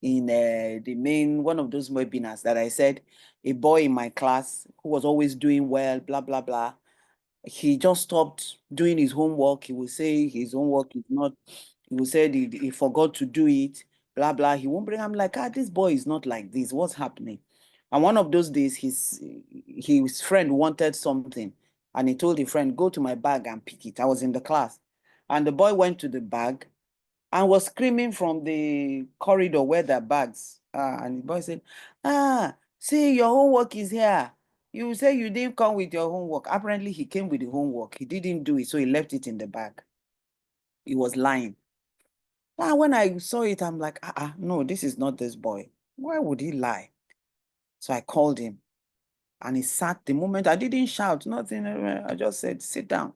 in the main, one of those webinars that I said, a boy in my class who was always doing well, blah, blah, blah. He just stopped doing his homework. He will say his homework is not, he will say he forgot to do it, blah, blah. He won't bring, I'm like, this boy is not like this. What's happening? And one of those days, his friend wanted something. And he told the friend, go to my bag and pick it. I was in the class. And the boy went to the bag and was screaming from the corridor where the bags are. And the boy said, see, your homework is here. You say you didn't come with your homework. Apparently, he came with the homework. He didn't do it, so he left it in the bag. He was lying. Now, when I saw it, I'm like, no, this is not this boy. Why would he lie? So I called him, and he sat. The moment I didn't shout, nothing. I just said, sit down.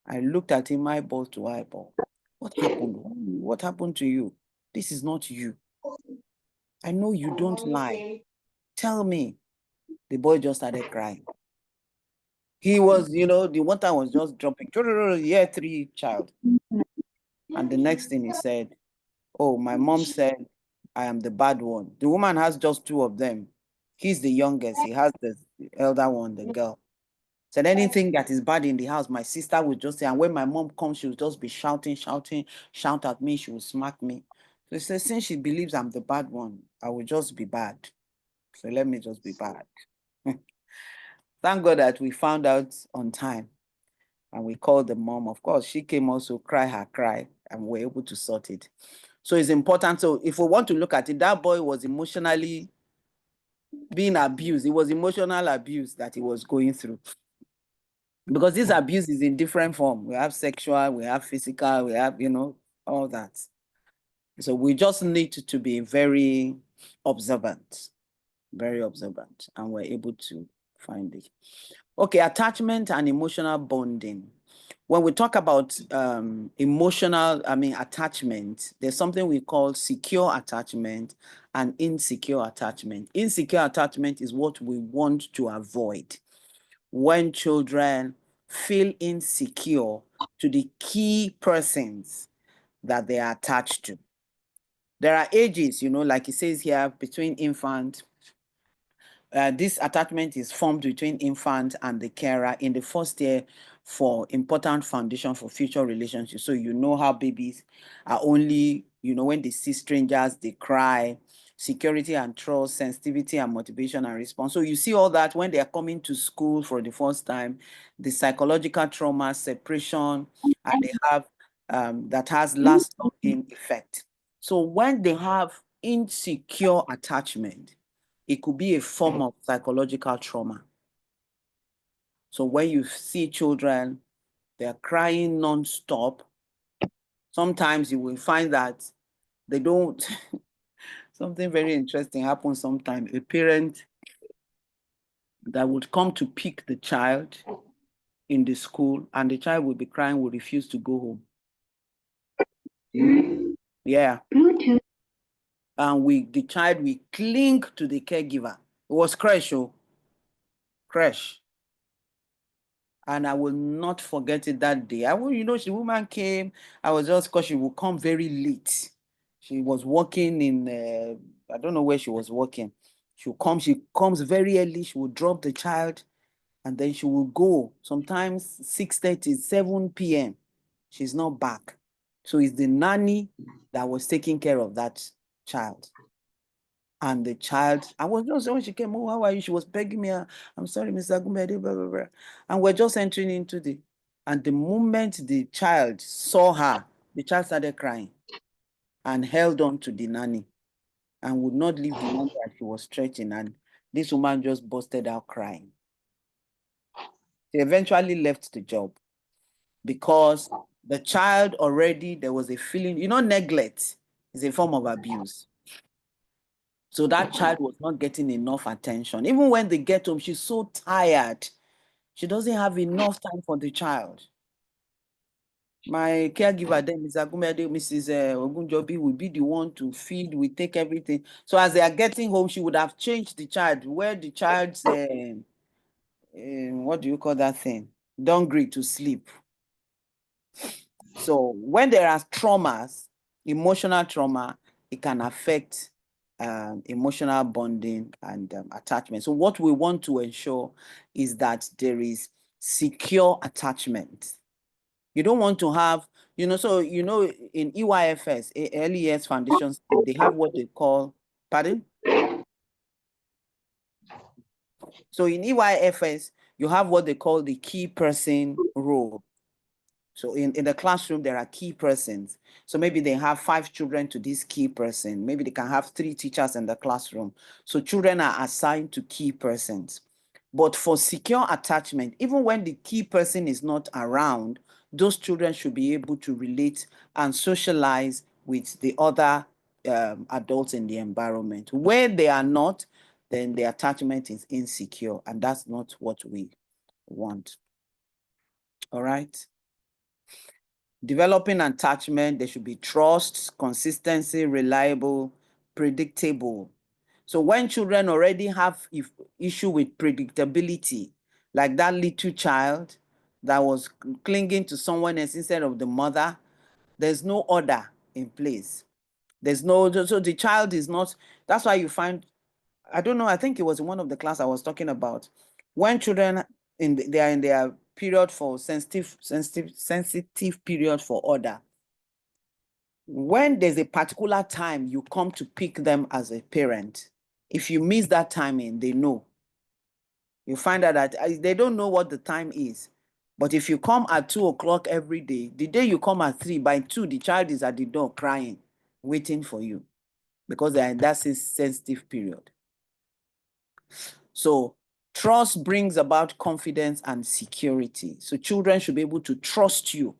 I looked at him eyeball to eyeball. What happened? What happened to you? This is not you. I know you don't lie. Tell me. The boy just started crying. He was, the water was just dropping. Year 3 child. And the next thing he said, oh, my mom said I am the bad one. The woman has just 2 of them. He's the youngest. He has the elder one, the girl. Said anything that is bad in the house, my sister would just say, and when my mom comes, she would just be shouting, shout at me, she would smack me. So he said, since she believes I'm the bad one, I will just be bad. So let me just be bad. Thank God that we found out on time and we called the mom. Of course, she came also cry her cry and we were able to sort it. So it's important. So if we want to look at it, that boy was emotionally being abused. It was emotional abuse that he was going through. Because this abuse is in different form. We have sexual, we have physical, we have, all that. So we just need to be very observant, and we're able to find it. Okay, attachment and emotional bonding. When we talk about attachment, there's something we call secure attachment and insecure attachment. Insecure attachment is what we want to avoid when children feel insecure to the key persons that they are attached to. There are ages, like it says here, between infant. This attachment is formed between infant and the carer in the first year for important foundation for future relationships. So how babies are only, when they see strangers, they cry, security and trust, sensitivity and motivation and response. So you see all that when they are coming to school for the first time, the psychological trauma, separation, and they have that has lasting effect. So when they have insecure attachment, it could be a form of psychological trauma. So when you see children, they're crying non-stop, sometimes you will find that they don't, something very interesting happens sometimes. A parent that would come to pick the child in the school and the child would be crying, would refuse to go home. Yeah. And the child will cling to the caregiver. It was crash. And I will not forget it that day. The woman came. I was just, because she would come very late. She was working in, I don't know where she was working. She comes very early. She will drop the child and then she will go. Sometimes 6:30, 7 p.m. She's not back. So it's the nanny that was taking care of that child. And the child, I was just, when she came, oh, how are you? She was begging me, I'm sorry, Mr. Gumede, blah, blah, blah. And we're just entering into and the moment the child saw her, the child started crying and held on to the nanny and would not leave the nanny that she was stretching. And this woman just busted out crying. She eventually left the job because the child already, there was a feeling, neglect is a form of abuse. So that child was not getting enough attention. Even when they get home, she's so tired. She doesn't have enough time for the child. My caregiver then, Mrs. Ogunjobi, will be the one to feed, we take everything. So as they are getting home, she would have changed the child, where the child's, what do you call that thing? Dongry to sleep. So when there are traumas, emotional trauma, it can affect emotional bonding and attachment. So what we want to ensure is that there is secure attachment. You don't want to have, in EYFS, Early Years Foundation, they have what they call, pardon? So in EYFS, you have what they call the key person role. So in the classroom, there are key persons. So maybe they have 5 children to this key person. Maybe they can have 3 teachers in the classroom. So children are assigned to key persons. But for secure attachment, even when the key person is not around, those children should be able to relate and socialize with the other adults in the environment. Where they are not, then the attachment is insecure, and that's not what we want. All right. Developing attachment, there should be trust, consistency, reliable, predictable. So when children already have issue with predictability, like that little child that was clinging to someone else instead of the mother, there's no order in place. There's no, so the child is not, that's why you find, I don't know, I think it was in one of the class I was talking about, when children they are in their period for sensitive period for order. When there's a particular time you come to pick them as a parent, if you miss that timing, they know. You find out that they don't know what the time is. But if you come at 2 o'clock every day, the day you come at 3, by 2, the child is at the door crying, waiting for you, because that's a sensitive period. So trust brings about confidence and security. So children should be able to trust you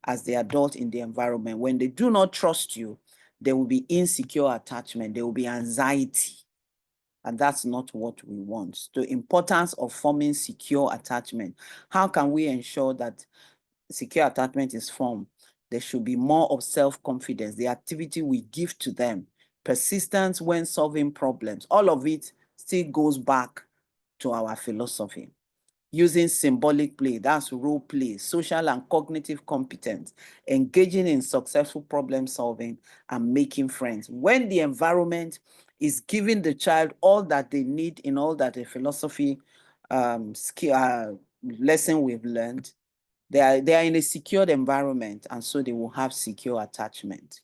as the adult in the environment. When they do not trust you, there will be insecure attachment, there will be anxiety. And that's not what we want. The importance of forming secure attachment. How can we ensure that secure attachment is formed? There should be more of self-confidence, the activity we give to them, persistence when solving problems. All of it still goes back to our philosophy. Using symbolic play, that's role play, social and cognitive competence, engaging in successful problem solving, and making friends. When the environment is giving the child all that they need in all that the philosophy lesson we've learned, they are in a secured environment, and so they will have secure attachment.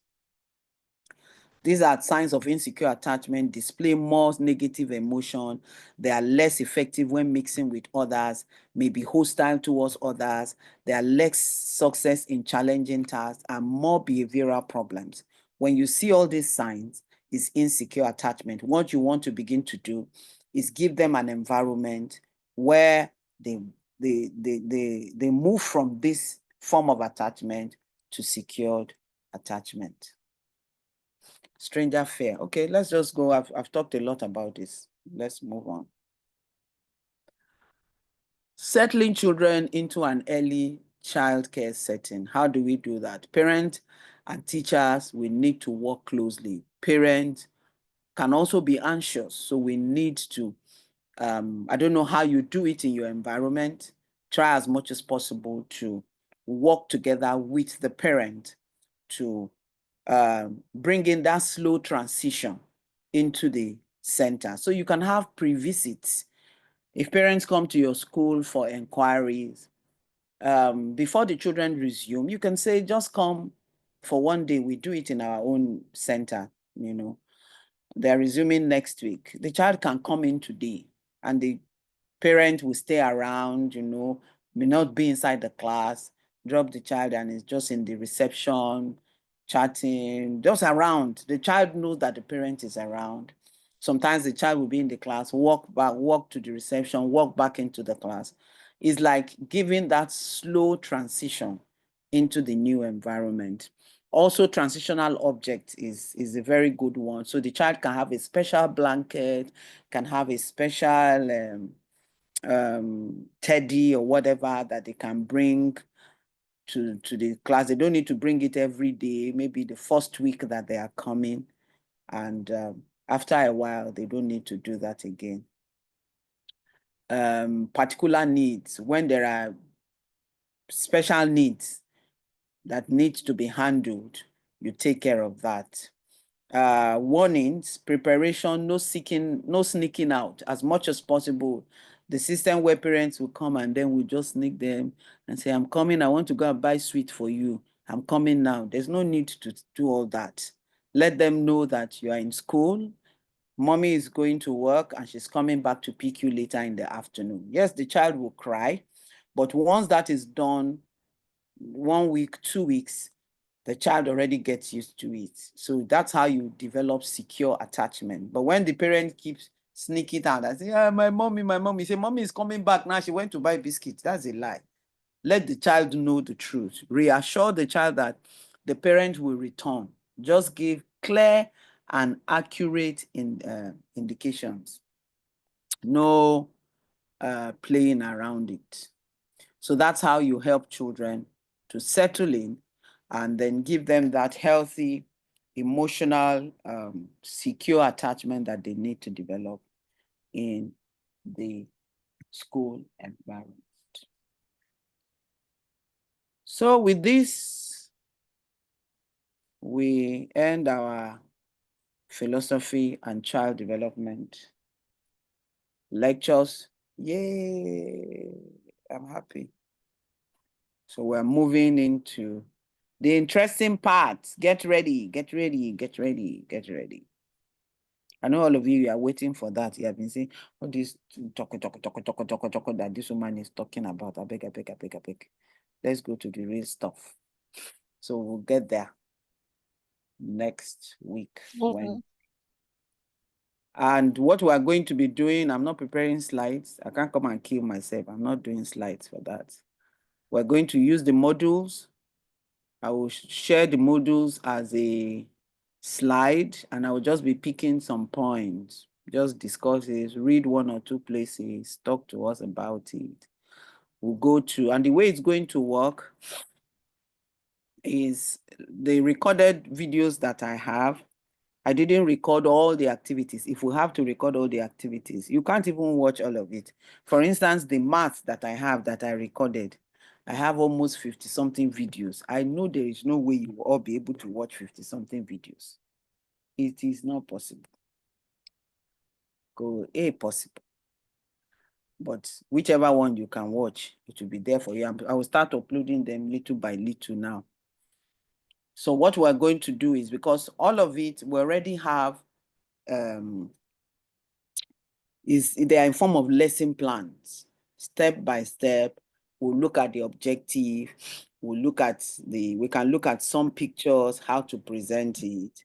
These are signs of insecure attachment, display more negative emotion. They are less effective when mixing with others, may be hostile towards others. They are less success in challenging tasks and more behavioral problems. When you see all these signs, it's insecure attachment. What you want to begin to do is give them an environment where they move from this form of attachment to secured attachment. Stranger fear. Okay, let's just go. I've talked a lot about this. Let's move on. Settling children into an early childcare setting. How do we do that? Parents and teachers, we need to work closely. Parents can also be anxious, so we need to, I don't know how you do it in your environment. Try as much as possible to work together with the parent to bring in that slow transition into the center. So you can have pre-visits. If parents come to your school for inquiries, before the children resume, you can say, just come for one day. We do it in our own center, you know. They're resuming next week. The child can come in today, and the parent will stay around, you know, may not be inside the class, drop the child and is just in the reception, chatting, just around. The child knows that the parent is around. Sometimes the child will be in the class, walk back, walk to the reception, walk back into the class. It's like giving that slow transition into the new environment. Also, transitional object is a very good one. So the child can have a special blanket, can have a special teddy or whatever that they can bring to the class. They don't need to bring it every day, maybe the first week that they are coming. And after a while, they don't need to do that again. Particular needs, when there are special needs that need to be handled, you take care of that. Warnings, preparation, no sneaking out as much as possible. The system where parents will come and then we just sneak them and say, I'm coming, I want to go and buy sweet for you. I'm coming now. There's no need to do all that. Let them know that you are in school, mommy is going to work and she's coming back to pick you later in the afternoon. Yes, the child will cry, but once that is done, 1 week, 2 weeks, the child already gets used to it. So that's how you develop secure attachment. But when the parent keeps sneak it out. I say, yeah, my mommy. Say, mommy is coming back now. She went to buy biscuits. That's a lie. Let the child know the truth. Reassure the child that the parent will return. Just give clear and accurate indications. No playing around it. So that's how you help children to settle in and then give them that healthy, emotional, secure attachment that they need to develop in the school environment. So with this, we end our philosophy and child development lectures. Yay, I'm happy. So we're moving into the interesting part. Get ready, get ready, get ready, get ready. I know all of you are waiting for that. You have been saying, all this talk that this woman is talking about. I beg. Let's go to the real stuff. So we'll get there next week. And what we are going to be doing, I'm not preparing slides. I can't come and kill myself. I'm not doing slides for that. We're going to use the modules. I will share the modules as a slide, and I will just be picking some points, just discuss it, read one or two places, talk to us about it. We'll go to, and the way it's going to work is the recorded videos that I have. I didn't record all the activities. If we have to record all the activities, you can't even watch all of it. For instance, the math that I have that I recorded, I have almost 50-something videos. I know there is no way you will all be able to watch 50-something videos. It is not possible. Possible. But whichever one you can watch, it will be there for you. I will start uploading them little by little now. So what we're going to do is, because all of it, we already have, they are in form of lesson plans. Step by step, we'll look at the objective, we can look at some pictures, how to present it,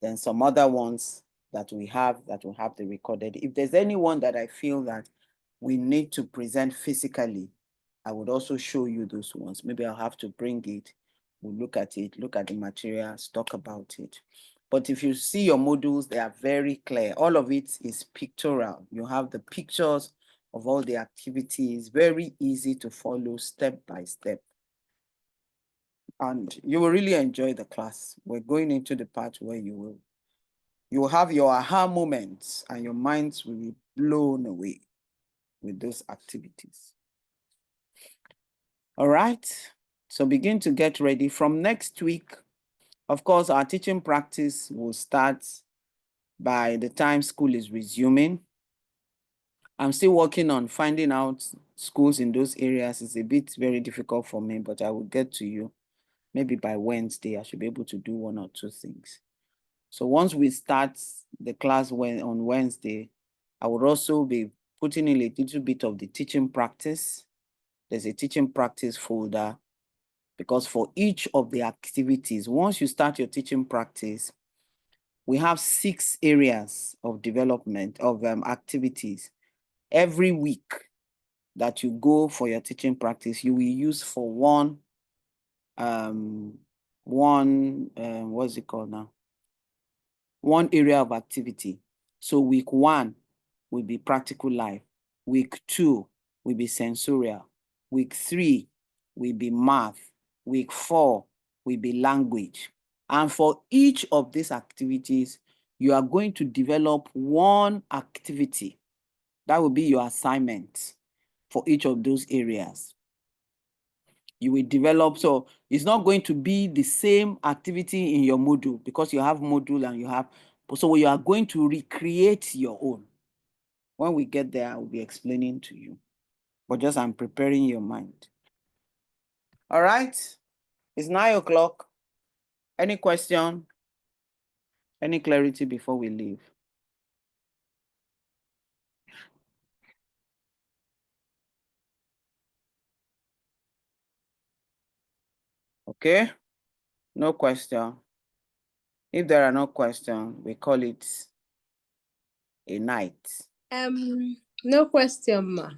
then some other ones that we have that will have the recorded. If there's anyone that I feel that we need to present physically, I would also show you those ones. Maybe I'll have to bring it, we'll look at it, look at the materials, talk about it. But if you see your modules, they are very clear. All of it is pictorial. You have the pictures of all the activities, very easy to follow step by step. And you will really enjoy the class. We're going into the part where you will have your aha moments and your minds will be blown away with those activities. All right, so begin to get ready. From next week, of course, our teaching practice will start by the time school is resuming. I'm still working on finding out schools in those areas. It's a bit very difficult for me, but I will get to you. Maybe by Wednesday, I should be able to do one or two things. So once we start the class on Wednesday, I would also be putting in a little bit of the teaching practice. There's a teaching practice folder, because for each of the activities, once you start your teaching practice, we have 6 areas of development of activities. Every week that you go for your teaching practice, you will use for what's it called now? One area of activity. So week 1 will be practical life. Week 2 will be sensorial. Week 3 will be math. Week 4 will be language. And for each of these activities, you are going to develop one activity. That will be your assignment for each of those areas. You will develop, so it's not going to be the same activity in your module, because you have module and you have, so you are going to recreate your own. When we get there, I will be explaining to you. But just I'm preparing your mind. All right, it's 9 o'clock. Any question? Any clarity before we leave? Okay, no question. If there are no questions, we call it a night. No question, ma.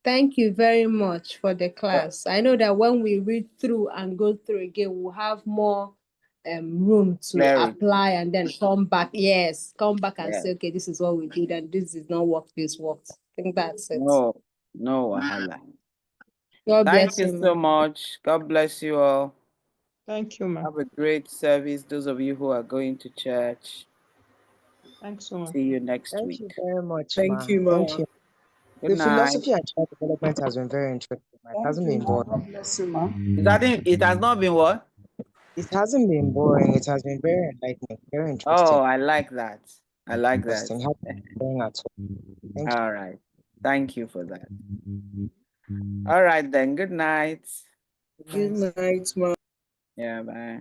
Thank you very much for the class. I know that when we read through and go through again, we'll have more room to Clarity. apply and then come back. Yes, come back and Yes. say, okay, this is what we did and this is not what this worked. I think that's it. No wahala. God Thank bless you you, so ma. much. God bless you all. Thank you, ma. Have a great service. Those of you who are going to church. Thanks so much. See you next Thank week. you very much, Thank ma. you, ma. Thank you. Good The night. philosophy and child development has been very interesting. It Thank hasn't you, been ma. boring. God bless you, ma. It has not been what? It hasn't been boring. It has been very enlightening, very interesting. Oh, I like that. I like that. Interesting. Hasn't been boring at all. Thank you. All right. Thank you for that. All right then. Good night. Good night, ma. Yeah, bye.